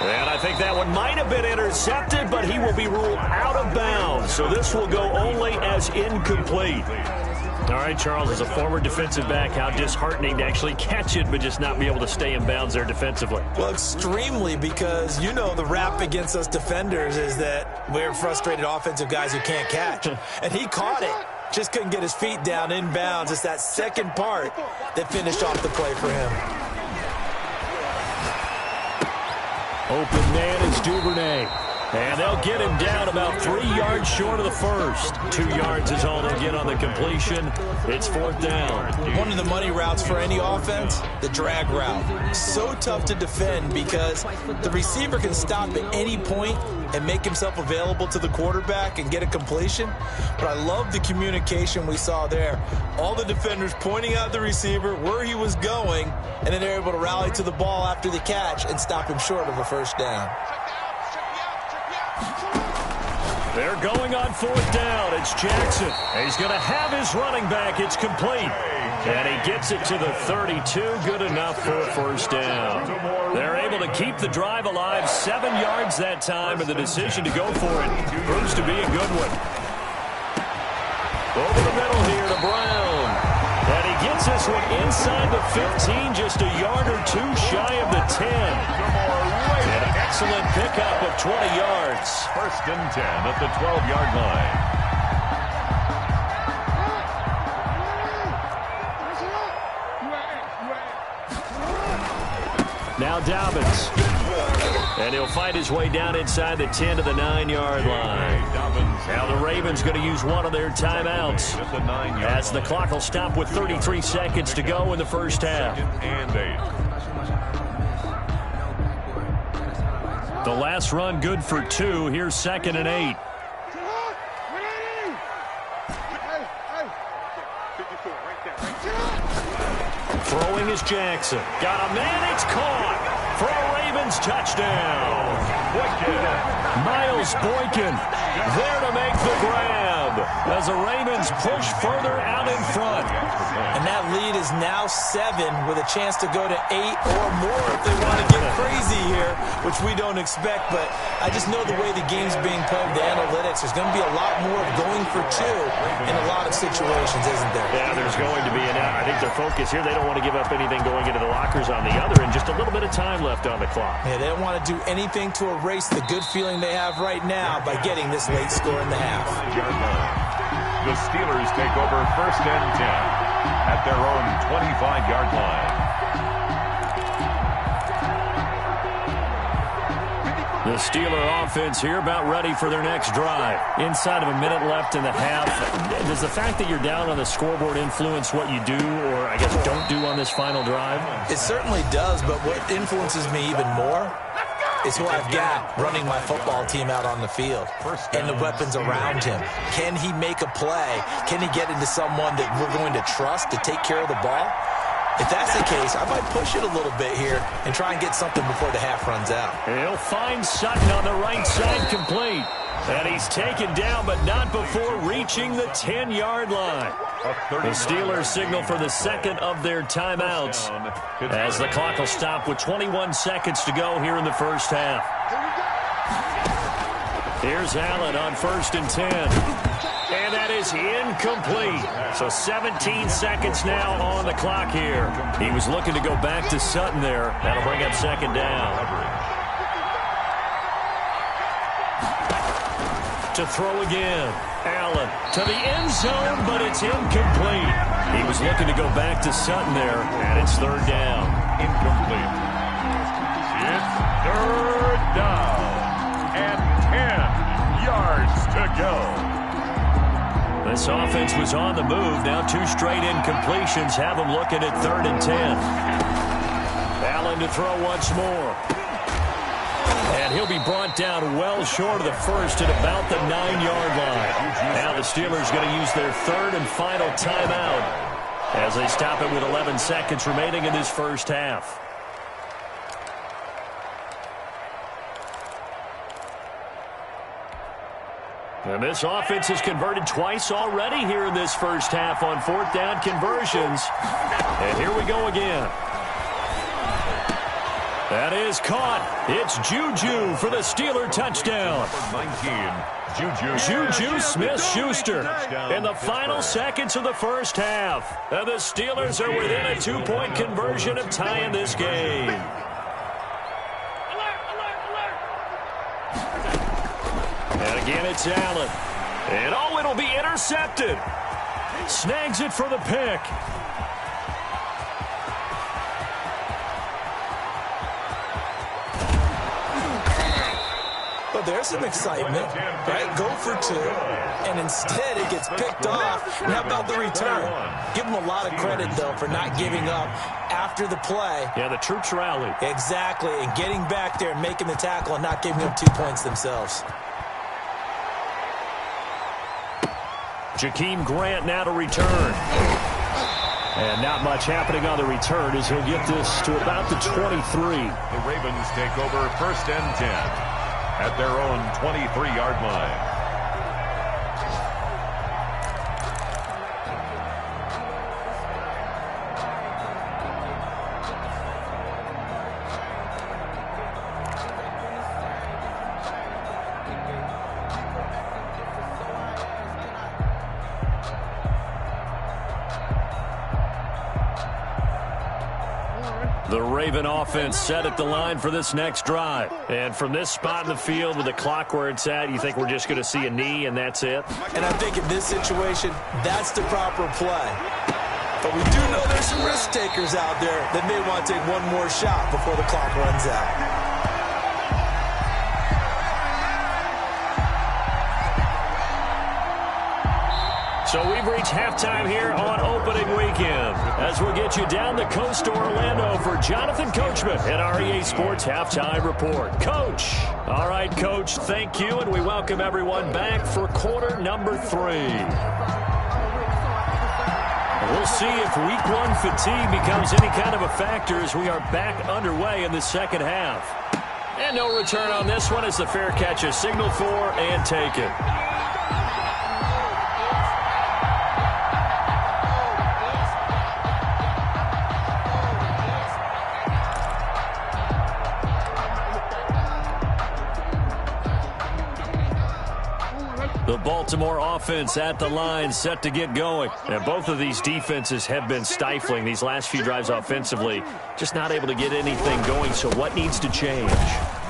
Speaker 1: And I think that one might have been intercepted, but he will be ruled out of bounds. So this will go only as incomplete. All right, Charles, as a former defensive back, how disheartening to actually catch it but just not be able to stay in bounds there defensively.
Speaker 2: Well, extremely, because you know the rap against us defenders is that we're frustrated offensive guys who can't catch. And he caught it. Just couldn't get his feet down in bounds. It's that second part that finished off the play for him.
Speaker 1: Open man is Duvernay. And they'll get him down about 3 yards short of the first. 2 yards is all they'll get on the completion. It's 4th down.
Speaker 2: One of the money routes for any offense, the drag route. So tough to defend because the receiver can stop at any point and make himself available to the quarterback and get a completion. But I love the communication we saw there. All the defenders pointing out the receiver, where he was going, and then they're able to rally to the ball after the catch and stop him short of a 1st down.
Speaker 1: They're going on 4th down. It's Jackson. He's going to have his running back. It's complete. And he gets it to the 32. Good enough for a 1st down. They're able to keep the drive alive. 7 yards that time, and the decision to go for it proves to be a good one. Over the middle here to Brown. And he gets this one inside the 15, just a yard or 2 shy of the 10. An excellent pickup of 20 yards.
Speaker 3: 1st and 10 at the 12-yard line.
Speaker 1: Now Dobbins. And he'll fight his way down inside the 10 to the 9-yard line. Now the Ravens going to use one of their timeouts as the clock will stop with 33 seconds to go in the first half. The last run good for 2. Here's 2nd and 8. Throwing is Jackson. Got a man. It's caught for a Ravens touchdown. Miles Boykin there to make the grab as the Ravens push further out in front.
Speaker 2: And that lead is now 7 with a chance to go to 8 or more if they want to get crazy here, which we don't expect. But I just know the way the game's being played, the analytics, there's going to be a lot more of going for 2 in a lot of situations, isn't there?
Speaker 1: Yeah, there's going to be. And I think their focus here, they don't want to give up anything going into the lockers on the other, and just a little bit of time left on the clock.
Speaker 2: Yeah, they don't want to do anything to erase the good feeling they have right now by getting this late score in the half.
Speaker 3: The Steelers take over 1st and 10 at their own 25-yard line.
Speaker 1: The Steeler offense here about ready for their next drive. Inside of a minute left in the half. Does the fact that you're down on the scoreboard influence what you do, or I guess don't do on this final drive?
Speaker 2: It certainly does, but what influences me even more is who I've got running my football team out on the field and the weapons around him. Can he make a play? Can he get into someone that we're going to trust to take care of the ball? If that's the case, I might push it a little bit here and try and get something before the half runs out.
Speaker 1: He'll find Sutton on the right side, complete. And he's taken down, but not before reaching the 10-yard line. The Steelers signal for the second of their timeouts as the clock will stop with 21 seconds to go here in the first half. Here's Allen on 1st and 10. And that is incomplete. So 17 seconds now on the clock here. He was looking to go back to Sutton there. That'll bring up second down. To throw again. Allen to the end zone, but it's incomplete. He was looking to go back to Sutton there, and it's third down.
Speaker 3: Incomplete. It's third down. And 10 yards to go.
Speaker 1: This offense was on the move. Now 2 straight incompletions have them looking at 3rd and 10. Allen to throw once more. And he'll be brought down well short of the first at about the 9-yard line. Now the Steelers going to use their 3rd and final timeout as they stop it with 11 seconds remaining in this first half. And this offense has converted twice already here in this first half on 4th down conversions. And here we go again. That is caught. It's Juju for the Steeler touchdown.
Speaker 3: 19,
Speaker 1: Juju Smith-Schuster in the final seconds of the first half. And the Steelers are within a 2-point conversion of tying this game. And again, it's Allen. And oh, it'll be intercepted. Snags it for the pick.
Speaker 2: But there's some excitement, right? Go for 2, and instead it gets picked off. And how about the return? Give them a lot of credit, though, for not giving up after the play.
Speaker 1: Yeah, the troops rallied.
Speaker 2: Exactly, and getting back there and making the tackle and not giving up 2 points themselves.
Speaker 1: Jakeem Grant now to return. And not much happening on the return as he'll get this to about the 23.
Speaker 3: The Ravens take over 1st and 10 at their own 23-yard line.
Speaker 1: The Raven offense set at the line for this next drive. And from this spot in the field with the clock where it's at, you think we're just going to see a knee and that's it?
Speaker 2: And I think in this situation, that's the proper play. But we do know there's some risk takers out there that may want to take one more shot before the clock runs out.
Speaker 1: So we've reached halftime here on opening weekend as we'll get you down the coast to Orlando for Jonathan Coachman at our EA Sports Halftime Report. Coach. All right, Coach, thank you, and we welcome everyone back for quarter number 3. We'll see if week 1 fatigue becomes any kind of a factor as we are back underway in the second half. And no return on this one as the fair catch is signaled for and taken. The Baltimore offense at the line, set to get going. And both of these defenses have been stifling these last few drives offensively. Just not able to get anything going, so what needs to change?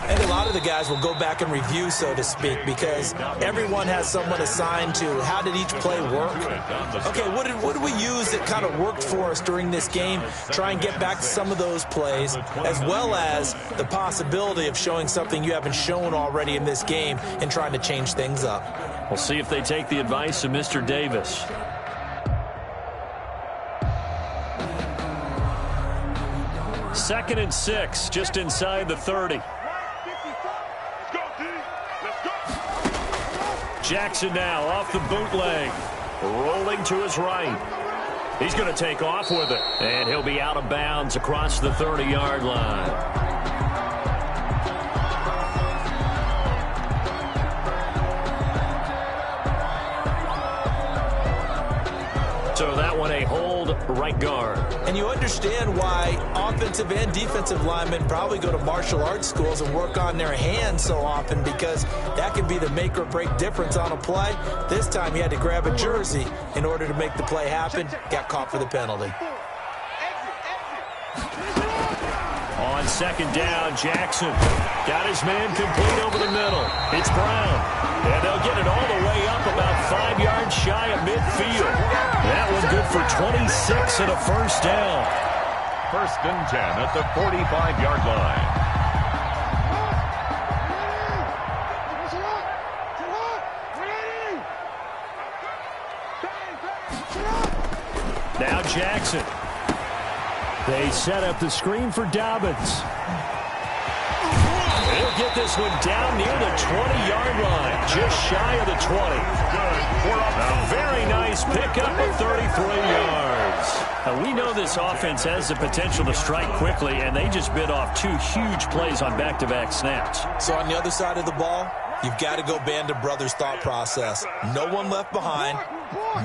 Speaker 2: And a lot of the guys will go back and review, so to speak, because everyone has someone assigned to how did each play work. Okay, what did we use that kind of worked for us during this game? Try and get back to some of those plays, as well as the possibility of showing something you haven't shown already in this game and trying to change things up.
Speaker 1: We'll see if they take the advice of Mr. Davis. Second and 6, just inside the 30. Jackson now off the bootleg, rolling to his right. He's going to take off with it, and he'll be out of bounds across the 30-yard line. So that one a hold right guard.
Speaker 2: And you understand why offensive and defensive linemen probably go to martial arts schools and work on their hands so often, because that can be the make or break difference on a play. This time he had to grab a jersey in order to make the play happen. Got caught for the penalty.
Speaker 1: On second down, Jackson got his man complete over the middle. It's Brown. And they'll get it all the way up about 5 yards shy of midfield. That one good for 26 and a first down.
Speaker 3: First and 10 at the 45-yard line.
Speaker 1: Now Jackson. They set up the screen for Dobbins. He'll get this one down near the 20-yard line, just shy of the 20. A very nice pickup of 33 yards. Now, we know this offense has the potential to strike quickly, and they just bit off 2 huge plays on back-to-back snaps.
Speaker 2: So on the other side of the ball, you've got to go Band of Brothers thought process. No one left behind,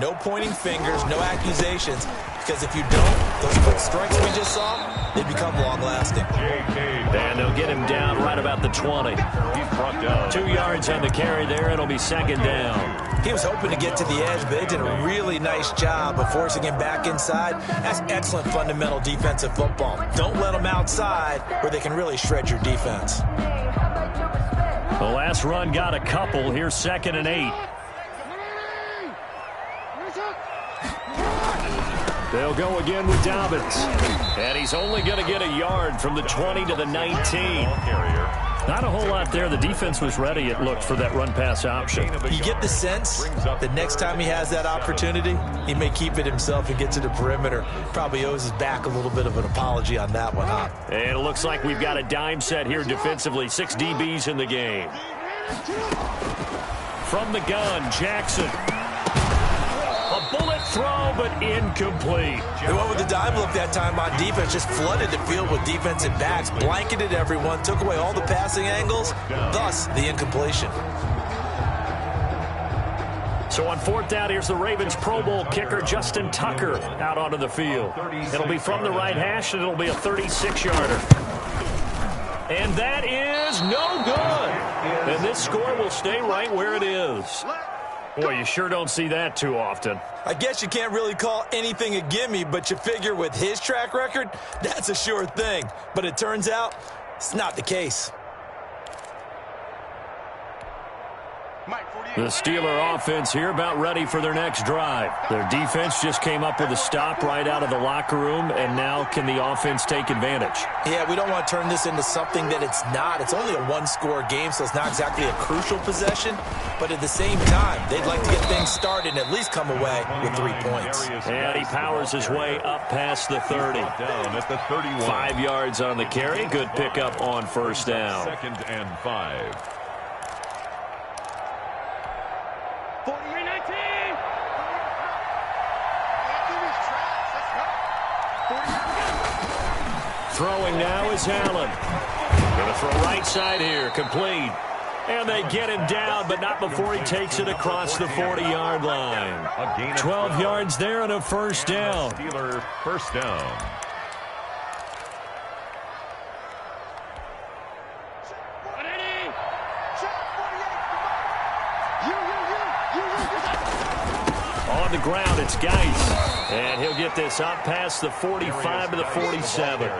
Speaker 2: no pointing fingers, no accusations, because if you don't, those quick strikes we just saw, they become long-lasting.
Speaker 1: And they'll get him down right about the 20. 2 yards on the carry there. It'll be second down.
Speaker 2: He was hoping to get to the edge, but they did a really nice job of forcing him back inside. That's excellent fundamental defensive football. Don't let them outside where they can really shred your defense.
Speaker 1: The last run got a couple. Here's second and 8. They'll go again with Dobbins. And he's only going to get a yard from the 20 to the 19. Not a whole lot there. The defense was ready, it looked, for that run-pass option.
Speaker 2: You get the sense that next time he has that opportunity, he may keep it himself and get to the perimeter. Probably owes his back a little bit of an apology on that one, huh?
Speaker 1: And it looks like we've got a dime set here defensively. 6 DBs in the game. From the gun, Jackson. A bullet throw, but incomplete.
Speaker 2: They went with the dime look that time on defense, just flooded the field with defensive backs, blanketed everyone, took away all the passing angles, thus the incompletion.
Speaker 1: So on fourth down, here's the Ravens Pro Bowl kicker, Justin Tucker, out onto the field. It'll be from the right hash, and it'll be a 36-yarder. And that is no good. And this score will stay right where it is. Boy, you sure don't see that too often.
Speaker 2: I guess you can't really call anything a gimme, but you figure with his track record, that's a sure thing. But it turns out it's not the case.
Speaker 1: The Steeler offense here about ready for their next drive. Their defense just came up with a stop right out of the locker room, and now can the offense take advantage?
Speaker 2: Yeah, we don't want to turn this into something that it's not. It's only a one-score game, so it's not exactly a crucial possession. But at the same time, they'd like to get things started and at least come away with 3 points.
Speaker 1: And he powers his way up past the 30.
Speaker 3: Down at the 31.
Speaker 1: 5 yards on the carry. Good pickup on first down.
Speaker 3: Second and 5.
Speaker 1: Throwing now is Allen. Going to throw right side here, complete. And they get him down, but not before he takes it across the 40-yard line. 12 yards there and a first down.
Speaker 3: Steeler first down.
Speaker 1: On the ground, it's Geis. And he'll get this up past the 45 to the 47.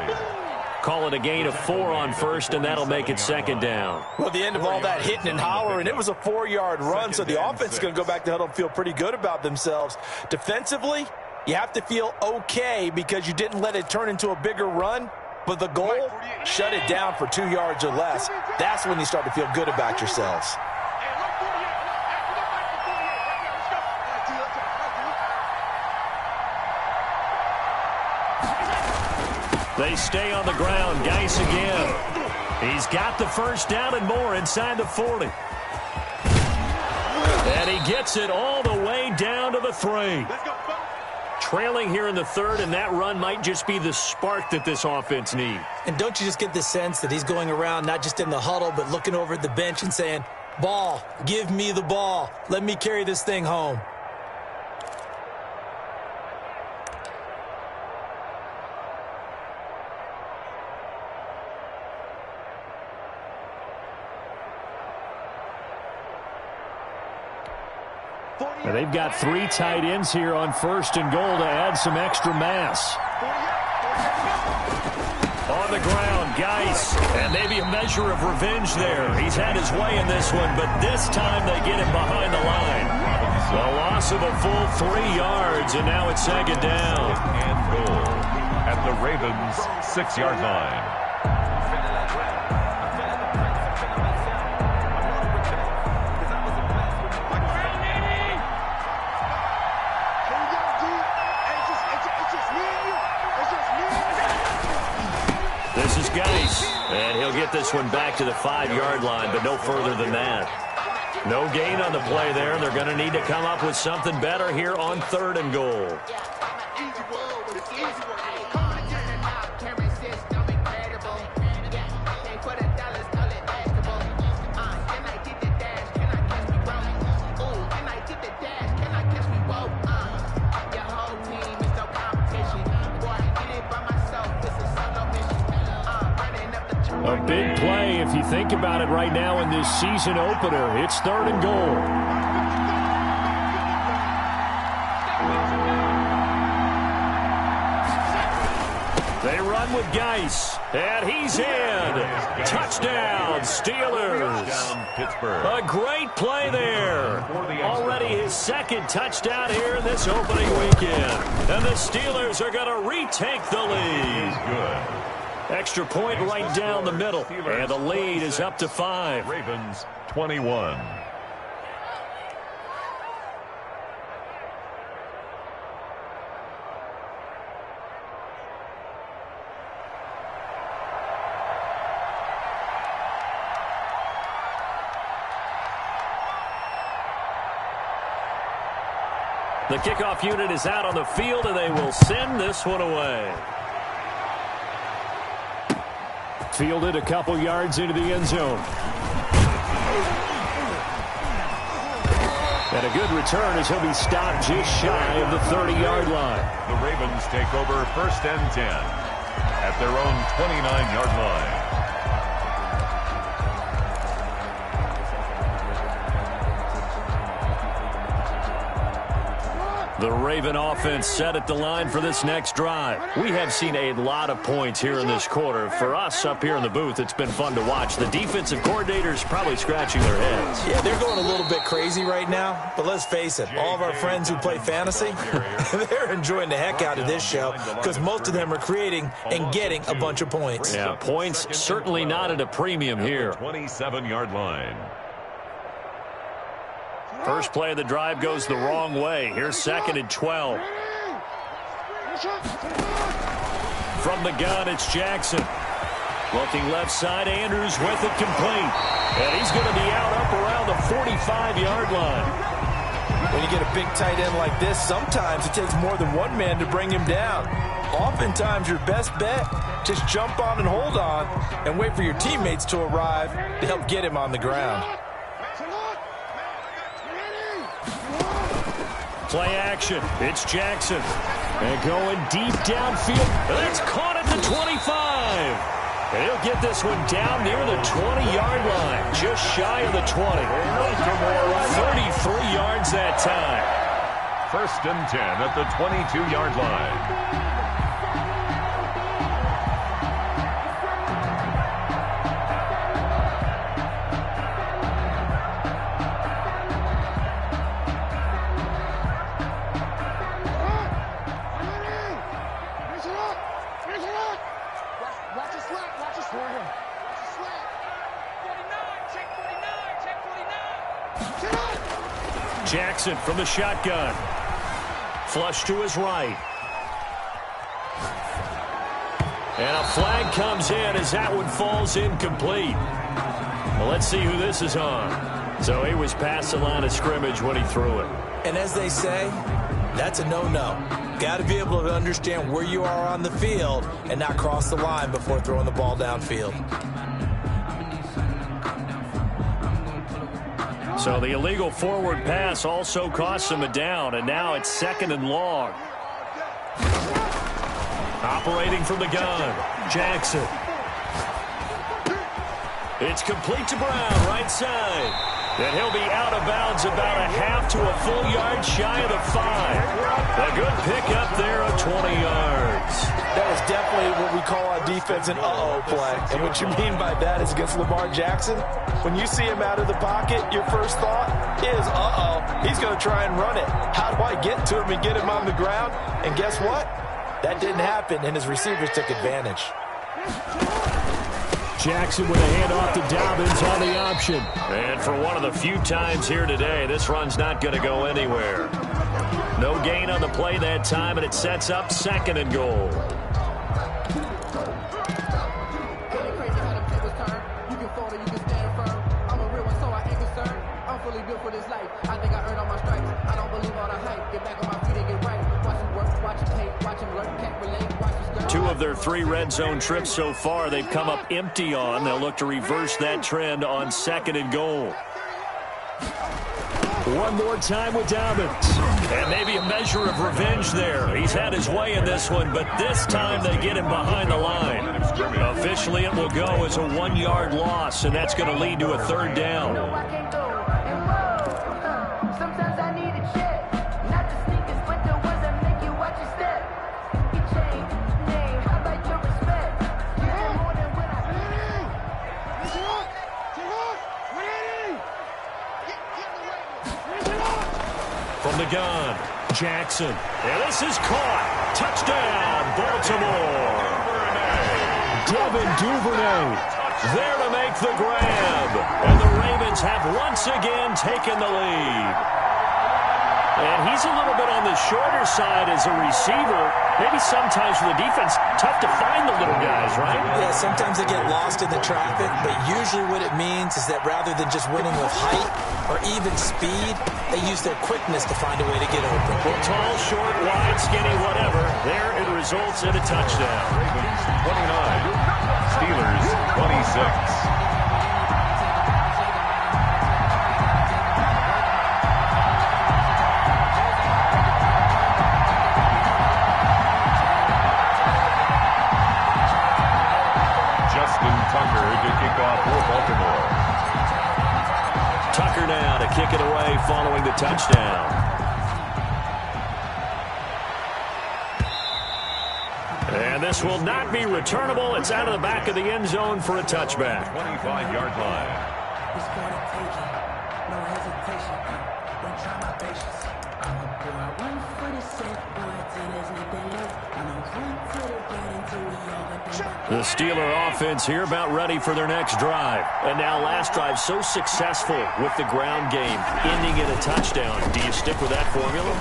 Speaker 1: Call it a gain of 4 on first, and that'll make it second down.
Speaker 2: Well, the end of all that hitting and hollering, it was a 4-yard run, so the offense is going to go back to huddle and feel pretty good about themselves. Defensively, you have to feel okay because you didn't let it turn into a bigger run, but the goal, shut it down for 2 yards or less. That's when you start to feel good about yourselves.
Speaker 1: They stay on the ground. Geis again. He's got the first down and more inside the 40. And he gets it all the way down to the 3. Trailing here in the 3rd, and that run might just be the spark that this offense needs.
Speaker 2: And don't you just get the sense that he's going around not just in the huddle, but looking over at the bench and saying, ball, give me the ball. Let me carry this thing home.
Speaker 6: Now they've got 3 tight ends here on 1st and goal to add some extra mass.
Speaker 1: On the ground, Geis, and maybe a measure of revenge there. He's had his way in this one, but this time they get him behind the line. The loss of a full 3 yards, and now it's second down.
Speaker 3: And goal at the Ravens' 6-yard line.
Speaker 1: This is Geis, and he'll get this one back to the 5-yard line, but no further than that. No gain on the play there, and they're going to need to come up with something better here on 3rd and goal.
Speaker 6: A big play if you think about it right now in this season opener. It's 3rd and goal.
Speaker 1: They run with Geis, and he's in. Touchdown, Steelers.
Speaker 3: Pittsburgh.
Speaker 1: A great play there. Already his 2nd touchdown here in this opening weekend. And the Steelers are going to retake the lead.
Speaker 3: Good.
Speaker 1: Extra point right down the middle, and the lead is up to 5.
Speaker 3: Ravens 21.
Speaker 1: The kickoff unit is out on the field, and they will send this one away.
Speaker 6: Fielded a couple yards into the end zone. And a good return as he'll be stopped just shy of the 30-yard line.
Speaker 3: The Ravens take over 1st and 10 at their own 29-yard line.
Speaker 1: The Raven offense set at the line for this next drive. We have seen a lot of points here in this quarter. For us up here in the booth, it's been fun to watch. The defensive coordinators probably scratching their heads.
Speaker 2: Yeah, they're going a little bit crazy right now, but let's face it, all of our friends who play fantasy, they're enjoying the heck out of this show because most of them are creating and getting a bunch of points.
Speaker 1: Yeah, points certainly not at a premium here.
Speaker 3: 27-yard line.
Speaker 1: First play of the drive goes the wrong way. Here's 2nd and 12. From the gun, it's Jackson. Looking left side, Andrews with it complete. And he's going to be out up around the 45-yard line.
Speaker 2: When you get a big tight end like this, sometimes it takes more than one man to bring him down. Oftentimes, your best bet, just jump on and hold on and wait for your teammates to arrive to help get him on the ground.
Speaker 1: Play action. It's Jackson. And going deep downfield. That's caught at the 25. And he'll get this one down near the 20-yard line. Just shy of the 20. 33 yards that time.
Speaker 3: 1st and 10 at the 22-yard line.
Speaker 1: Jackson from the shotgun. Flush to his right. And a flag comes in as that one falls incomplete. Well, let's see who this is on. So he was past the line of scrimmage when he threw it.
Speaker 2: And as they say, that's a no-no. Got to be able to understand where you are on the field and not cross the line before throwing the ball downfield.
Speaker 1: So the illegal forward pass also cost him a down, and now it's 2nd and long. Operating from the gun, Jackson. It's complete to Brown, right side. And he'll be out of bounds about a half to a full yard shy of the 5. A good pickup there of 20 yards.
Speaker 2: That was definitely what we call our defense an uh-oh play. And what you mean by that is against Lamar Jackson, when you see him out of the pocket, your first thought is, uh-oh, he's going to try and run it. How do I get to him and get him on the ground? And guess what? That didn't happen, and his receivers took advantage.
Speaker 6: Jackson with a handoff to Dobbins on the option.
Speaker 1: And for one of the few times here today, this run's not going to go anywhere. No gain on the play that time, and it sets up 2nd and goal. Two of their 3 red zone trips so far, they've come up empty on. They'll look to reverse that trend on 2nd and goal.
Speaker 6: One more time with Dobbins.
Speaker 1: And maybe a measure of revenge there. He's had his way in this one, but this time they get him behind the line. Officially, it will go as a 1-yard loss, and that's going to lead to a 3rd down. From the gun, Jackson. And this is caught. Touchdown, Baltimore.
Speaker 6: Devin Duvernay
Speaker 1: there to make the grab. And the Ravens have once again taken the lead. And he's a little bit on the shorter side as a receiver. Maybe sometimes for the defense, tough to find the little guys, right?
Speaker 2: Yeah, sometimes they get lost in the traffic, but usually what it means is that rather than just winning with height or even speed, they use their quickness to find a way to get open.
Speaker 1: Well, tall, short, wide, skinny, whatever. There it results in a touchdown.
Speaker 3: Ravens 29, Steelers 26.
Speaker 1: Tucker now to kick it away following the touchdown. And this will not be returnable. It's out of the back of the end zone for a touchback.
Speaker 3: 25-yard line.
Speaker 5: No hesitation. Don't try my patience. I'm a boy. I run for the set, boy. Till there's nothing left. I'm a run to the bed until we all got them.
Speaker 1: The Steeler offense here about ready for their next drive. And now last drive so successful with the ground game, ending in a touchdown. Do you stick with that formula?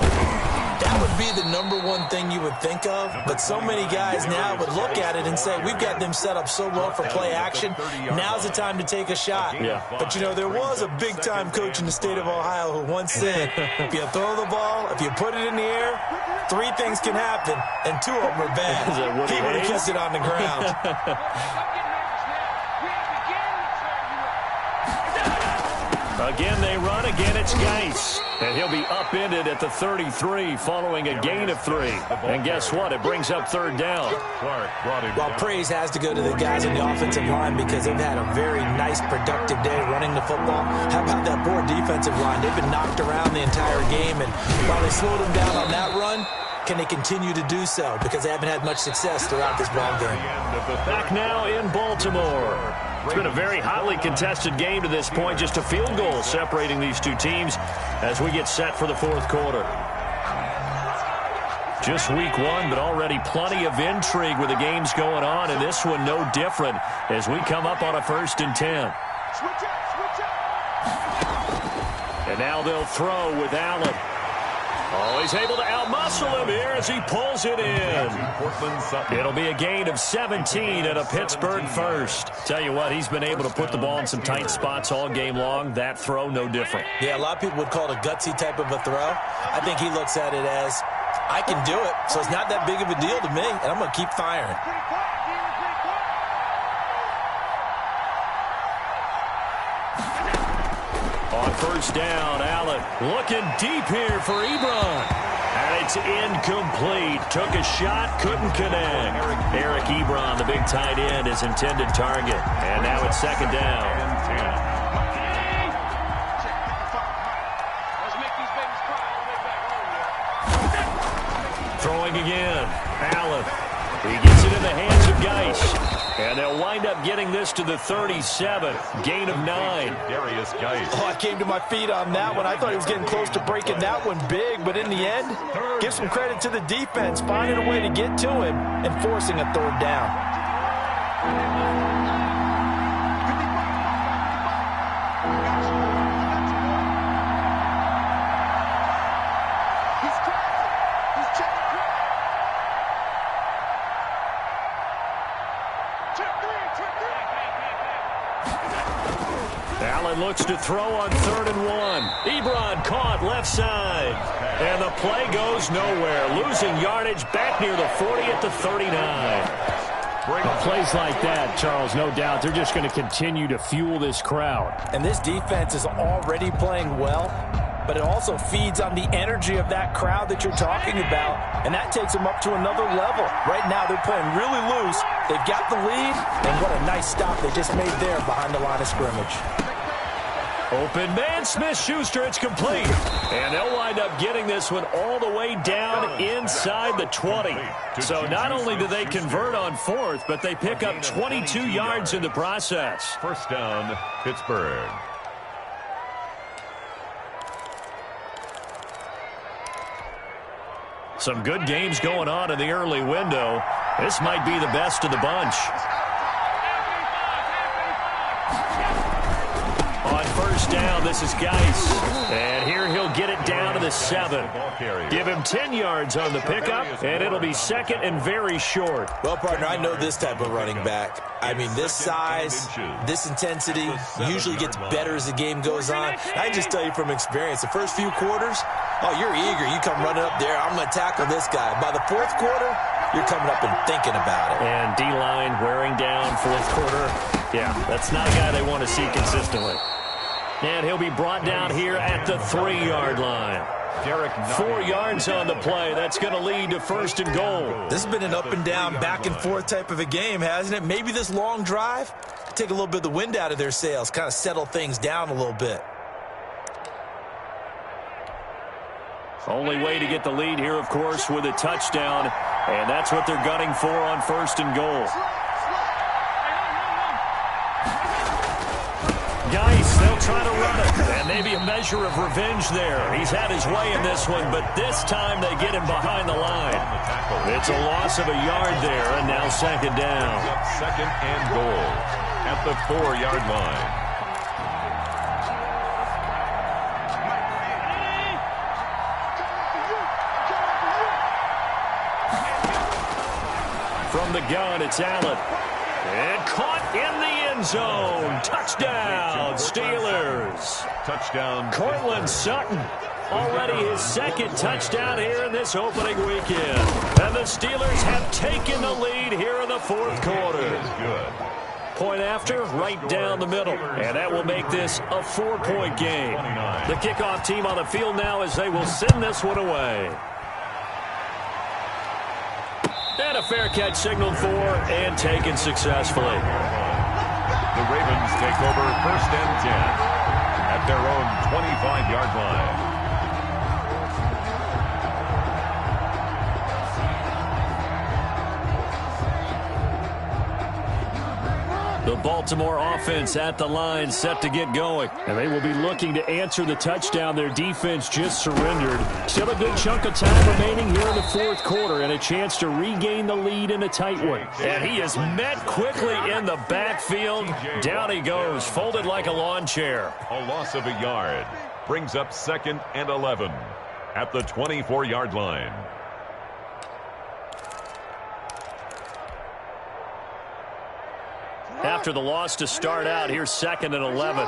Speaker 2: That would be the #1 thing you would think of, but so many guys now would look at it and say, we've got them set up so well for play action, now's the time to take a shot.
Speaker 1: Yeah.
Speaker 2: But, you know, there was a big-time coach in the state of Ohio who once said, if you throw the ball, if you put it in the air, 3 things can happen, and 2 of them are bad. He would have kept it on the ground.
Speaker 1: Again, they run. Again, it's Geis. And he'll be upended at the 33 following a gain of 3. And guess what? It brings up 3rd down.
Speaker 2: Well, praise has to go to the guys on the offensive line because they've had a very nice, productive day running the football. How about that poor defensive line? They've been knocked around the entire game, and while they slowed them down on that run, can they continue to do so? Because they haven't had much success throughout this ball game.
Speaker 1: Back now in Baltimore. It's been a very hotly contested game to this point. Just a field goal separating these 2 teams as we get set for the 4th quarter. Just week 1, but already plenty of intrigue with the games going on, and this one no different as we come up on a 1st and 10. And now they'll throw with Allen. Oh, he's able to outmuscle him here as he pulls it in. It'll be a gain of 17 and a Pittsburgh first. Tell you what, he's been able to put the ball in some tight spots all game long. That throw, no different.
Speaker 2: Yeah, a lot of people would call it a gutsy type of a throw. I think he looks at it as, I can do it, so it's not that big of a deal to me, and I'm going to keep firing.
Speaker 1: On first down, Allen looking deep here for Ebron. And it's incomplete. Took a shot, couldn't connect. Eric Ebron, the big tight end, his intended target. And now it's second down. Throwing again. Allen. He gets it in the hands of Geis. And they'll wind up getting this to the 37. Gain of 9.
Speaker 3: Darius Geis.
Speaker 2: Oh, I came to my feet on that one. I thought he was getting close to breaking that one big, but in the end, give some credit to the defense, finding a way to get to him and forcing a third down.
Speaker 1: Allen looks to throw on 3rd and 1. Ebron caught left side. And the play goes nowhere. Losing yardage back near the 40 at the 39.
Speaker 6: Plays like that, Charles, no doubt, they're just going to continue to fuel this crowd.
Speaker 2: And this defense is already playing well, but it also feeds on the energy of that crowd that you're talking about, and that takes them up to another level. Right now, they're playing really loose. They've got the lead, and what a nice stop they just made there behind the line of scrimmage.
Speaker 1: Open man, Smith-Schuster, it's complete. And they'll wind up getting this one all the way down inside the 20. So not only do they convert on 4th, but they pick up 22 yards in the process.
Speaker 3: First down, Pittsburgh.
Speaker 1: Some good games going on in the early window. This might be the best of the bunch. On first down, this is Geis. And here he'll get it down to the 7. Give him 10 yards on the pickup, and it'll be second and very short.
Speaker 2: Well, partner, I know this type of running back. I mean, this size, this intensity usually gets better as the game goes on. I just tell you from experience, the first few quarters, oh, you're eager. You come running up there, I'm going to tackle this guy. By the 4th quarter, you're coming up and thinking about it.
Speaker 1: And D-line wearing down 4th quarter. Yeah, that's not a guy they want to see consistently. And he'll be brought down here at the 3-yard line. 4 yards on the play. That's going to lead to 1st and goal.
Speaker 2: This has been an up and down, back and forth type of a game, hasn't it? Maybe this long drive take a little bit of the wind out of their sails, kind of settle things down a little bit.
Speaker 1: Only way to get the lead here, of course, with a touchdown. And that's what they're gunning for on 1st and goal. Geis, they'll try to run it. And maybe a measure of revenge there. He's had his way in this one, but this time they get him behind the line. It's a loss of a yard there, and now second down.
Speaker 3: Second and goal at the 4-yard line.
Speaker 1: From the gun, it's Allen. And caught in the end zone. Touchdown, Steelers.
Speaker 3: Touchdown.
Speaker 1: Cortland Sutton. Already his 2nd touchdown here in this opening weekend. And the Steelers have taken the lead here in the 4th quarter. Point after, right down the middle. And that will make this a 4-point game. The kickoff team on the field now as they will send this one away. And a fair catch signaled for and taken successfully.
Speaker 3: The Ravens take over 1st and 10 at their own 25-yard line.
Speaker 1: The Baltimore offense at the line, set to get going.
Speaker 6: And they will be looking to answer the touchdown their defense just surrendered. Still a good chunk of time remaining here in the 4th quarter and a chance to regain the lead in a tight one.
Speaker 1: And he is met quickly in the backfield. Down he goes, folded like a lawn chair.
Speaker 3: A loss of a yard. Brings up 2nd and 11 at the 24-yard line.
Speaker 1: After the loss to start out, here's 2nd and 11.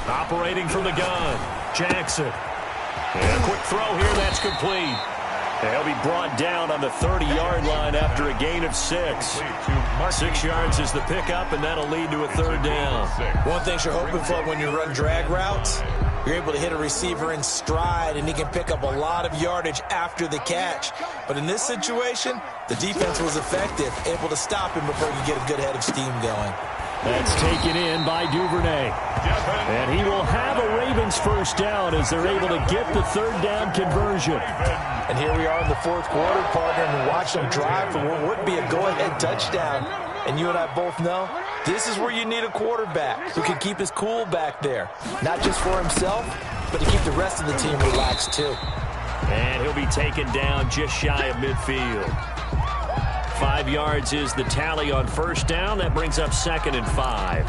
Speaker 1: Operating from the gun, Jackson. And a quick throw here, that's complete. And he'll be brought down on the 30-yard line after a gain of 6. 6 yards is the pickup, and that'll lead to a 3rd down.
Speaker 2: One thing you're hoping for when you run drag routes, you're able to hit a receiver in stride, and he can pick up a lot of yardage after the catch. But in this situation, the defense was effective, able to stop him before he could get a good head of steam going.
Speaker 1: That's taken in by Duvernay. And he will have a Ravens 1st down as they're able to get the 3rd down conversion.
Speaker 2: And here we are in the 4th quarter, partner, and watch them drive for what would be a go-ahead touchdown. And you and I both know this is where you need a quarterback who can keep his cool back there. Not just for himself, but to keep the rest of the team relaxed too.
Speaker 1: And he'll be taken down just shy of midfield. 5 yards is the tally on 1st down. That brings up 2nd and 5.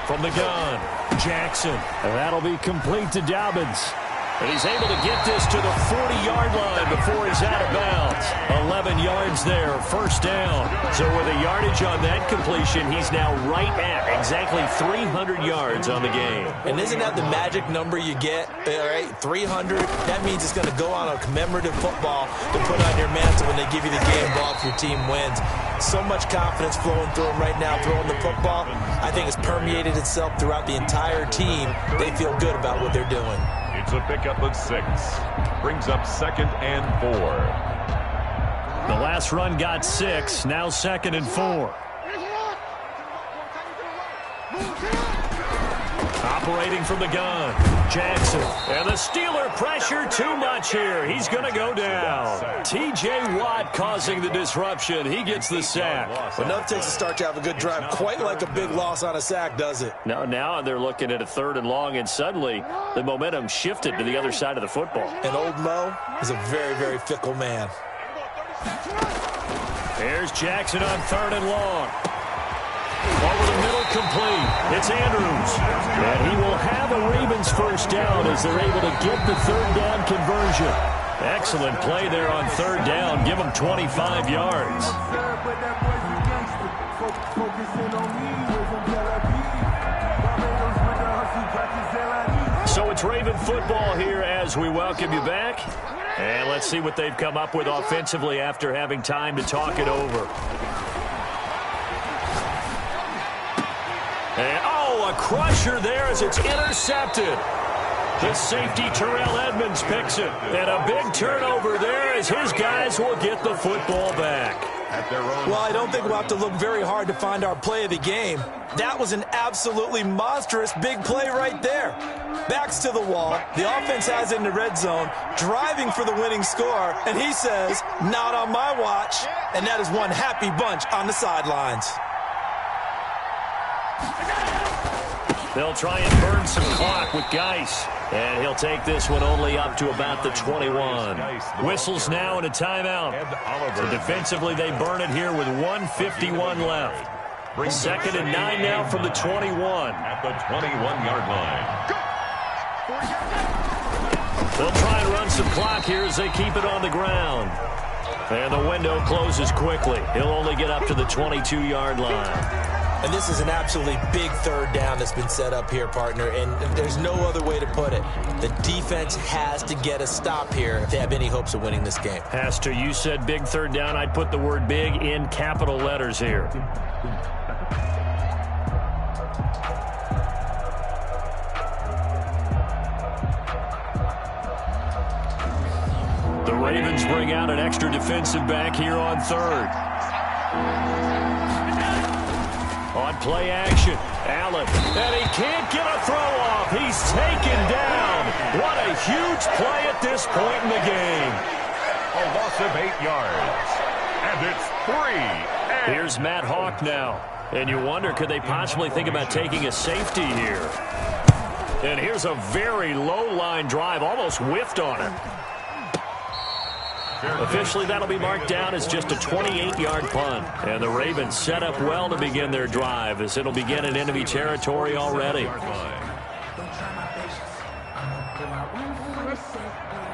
Speaker 1: From the gun, Jackson. And that'll be complete to Dobbins. And he's able to get this to the 40-yard line before he's out of bounds. 11 yards there, 1st down. So with a yardage on that completion, he's now right at exactly 300 yards on the game.
Speaker 2: And isn't that the magic number you get? All right, 300. That means it's going to go on a commemorative football to put on your mantle when they give you the game ball if your team wins. So much confidence flowing through him right now, throwing the football. I think it's permeated itself throughout the entire team. They feel good about what they're doing.
Speaker 3: It's a pickup at 6. Brings up 2nd and 4.
Speaker 1: The last run got 6. Now 2nd and 4. Operating from the gun, Jackson. And the Steeler pressure too much here. He's going to go down. T.J. Watt causing the disruption. He gets the sack.
Speaker 2: But nothing takes a start to have a good drive quite like a big loss on a sack, does it?
Speaker 1: Now they're looking at a 3rd and long, and suddenly the momentum shifted to the other side of the football.
Speaker 2: And old Mo is a very, very fickle man.
Speaker 1: Here's Jackson on 3rd and long. Over the middle, complete. It's Andrews. And he will have a Ravens 1st down as they're able to get the 3rd down conversion. Excellent play there on 3rd down. Give him 25 yards. So it's Raven football here as we welcome you back. And let's see what they've come up with offensively after having time to talk it over. And, a crusher there as it's intercepted. The safety, Terrell Edmonds, picks it. And a big turnover there as his guys will get the football back.
Speaker 2: Well, I don't think we'll have to look very hard to find our play of the game. That was an absolutely monstrous big play right there. Backs to the wall. The offense has it in the red zone, driving for the winning score. And he says, not on my watch. And that is one happy bunch on the sidelines.
Speaker 1: They'll try and burn some clock with Geis. And he'll take this one only up to about the 21. Whistles now and a timeout. So defensively, they burn it here with 1:51 left. 2nd and 9 now from the 21.
Speaker 3: At the 21-yard line.
Speaker 1: They'll try and run some clock here as they keep it on the ground. And the window closes quickly. He'll only get up to the 22-yard line.
Speaker 2: And this is an absolutely big 3rd down that's been set up here, partner, and there's no other way to put it. The defense has to get a stop here if they have any hopes of winning this game.
Speaker 1: Has to. You said big 3rd down. I'd put the word big in capital letters here. The Ravens bring out an extra defensive back here on 3rd. On play action, Allen, and he can't get a throw off. He's taken down. What a huge play at this point in the game.
Speaker 3: A loss of 8 yards. And it's 3.
Speaker 1: Here's Matt Hawk now. And you wonder, could they possibly think about taking a safety here? And here's a very low-line drive, almost whiffed on it. Officially, that'll be marked down as just a 28-yard punt. And the Ravens set up well to begin their drive, as it'll begin in enemy territory already.
Speaker 5: Don't try my patience. I'ma pull out one for the set, boy,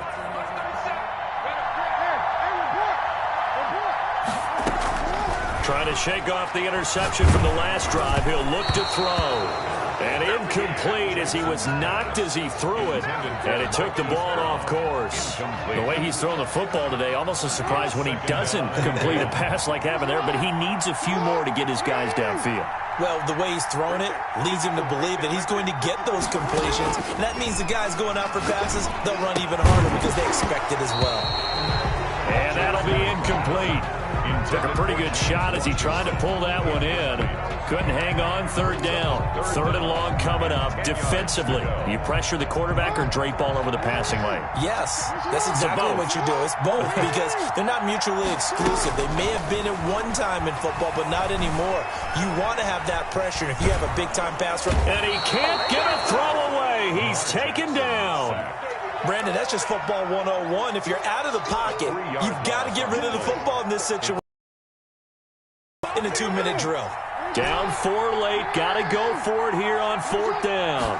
Speaker 1: Trying to shake off the interception from the last drive. He'll look to throw. And incomplete as he was knocked as he threw it. And it took the ball off course. The way he's thrown the football today, almost a surprise when he doesn't complete a pass like happened there. But he needs a few more to get his guys downfield.
Speaker 2: Well, the way he's thrown it leads him to believe that he's going to get those completions. And that means the guys going out for passes, they'll run even harder because they expect it as well.
Speaker 1: And that'll be incomplete. Took a pretty good shot as he tried to pull that one in. Couldn't hang on. Third down. Third and long coming up. Defensively, you pressure the quarterback or drape all over the passing lane?
Speaker 2: Yes, that's exactly what you do. It's both because they're not mutually exclusive. They may have been at one time in football, but not anymore. You want to have that pressure if you have a big-time pass rush.
Speaker 1: And he can't get a throw away. He's taken down.
Speaker 2: Brandon, that's just football 101. If you're out of the pocket, you've got to get rid of the football in this situation. In a 2-minute drill.
Speaker 1: Down 4 late. Got to go for it here on 4th down.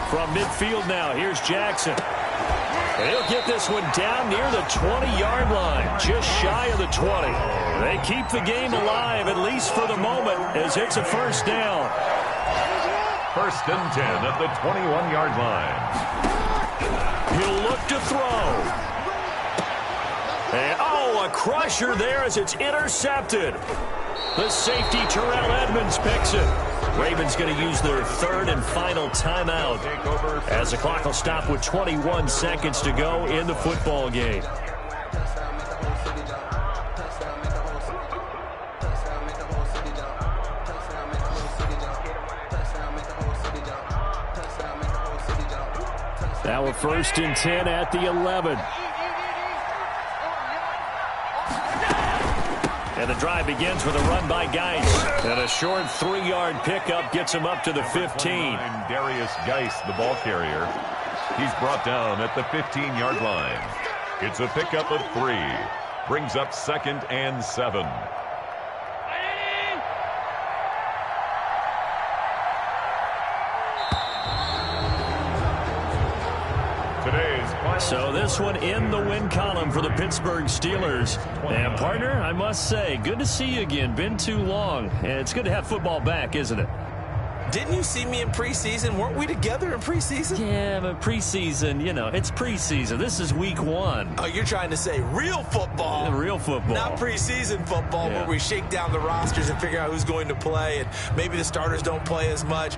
Speaker 1: From midfield now, here's Jackson. And he'll get this one down near the 20-yard line, just shy of the 20. They keep the game alive, at least for the moment, as it's a first down.
Speaker 3: 1st and 10 at the 21-yard line.
Speaker 1: He'll look to throw. And, a crusher there as it's intercepted. The safety, Terrell Edmonds, picks it. Ravens going to use their 3rd and final timeout as the clock will stop with 21 seconds to go in the football game. Now a 1st and 10 at the 11. And the drive begins with a run by Geis. And a short 3-yard pickup gets him up to the 15.
Speaker 3: Darius Geis, the ball carrier. He's brought down at the 15-yard line. It's a pickup of 3. Brings up 2nd and 7.
Speaker 1: So this one in the win column for the Pittsburgh Steelers. And partner, I must say, good to see you again. Been too long. And it's good to have football back, isn't it?
Speaker 2: Didn't you see me in preseason? Weren't we together in preseason?
Speaker 1: Yeah, but preseason, it's preseason. This is week 1.
Speaker 2: Oh, you're trying to say real football.
Speaker 1: Yeah, real football.
Speaker 2: Not preseason football where we shake down the rosters and figure out who's going to play, and maybe the starters don't play as much.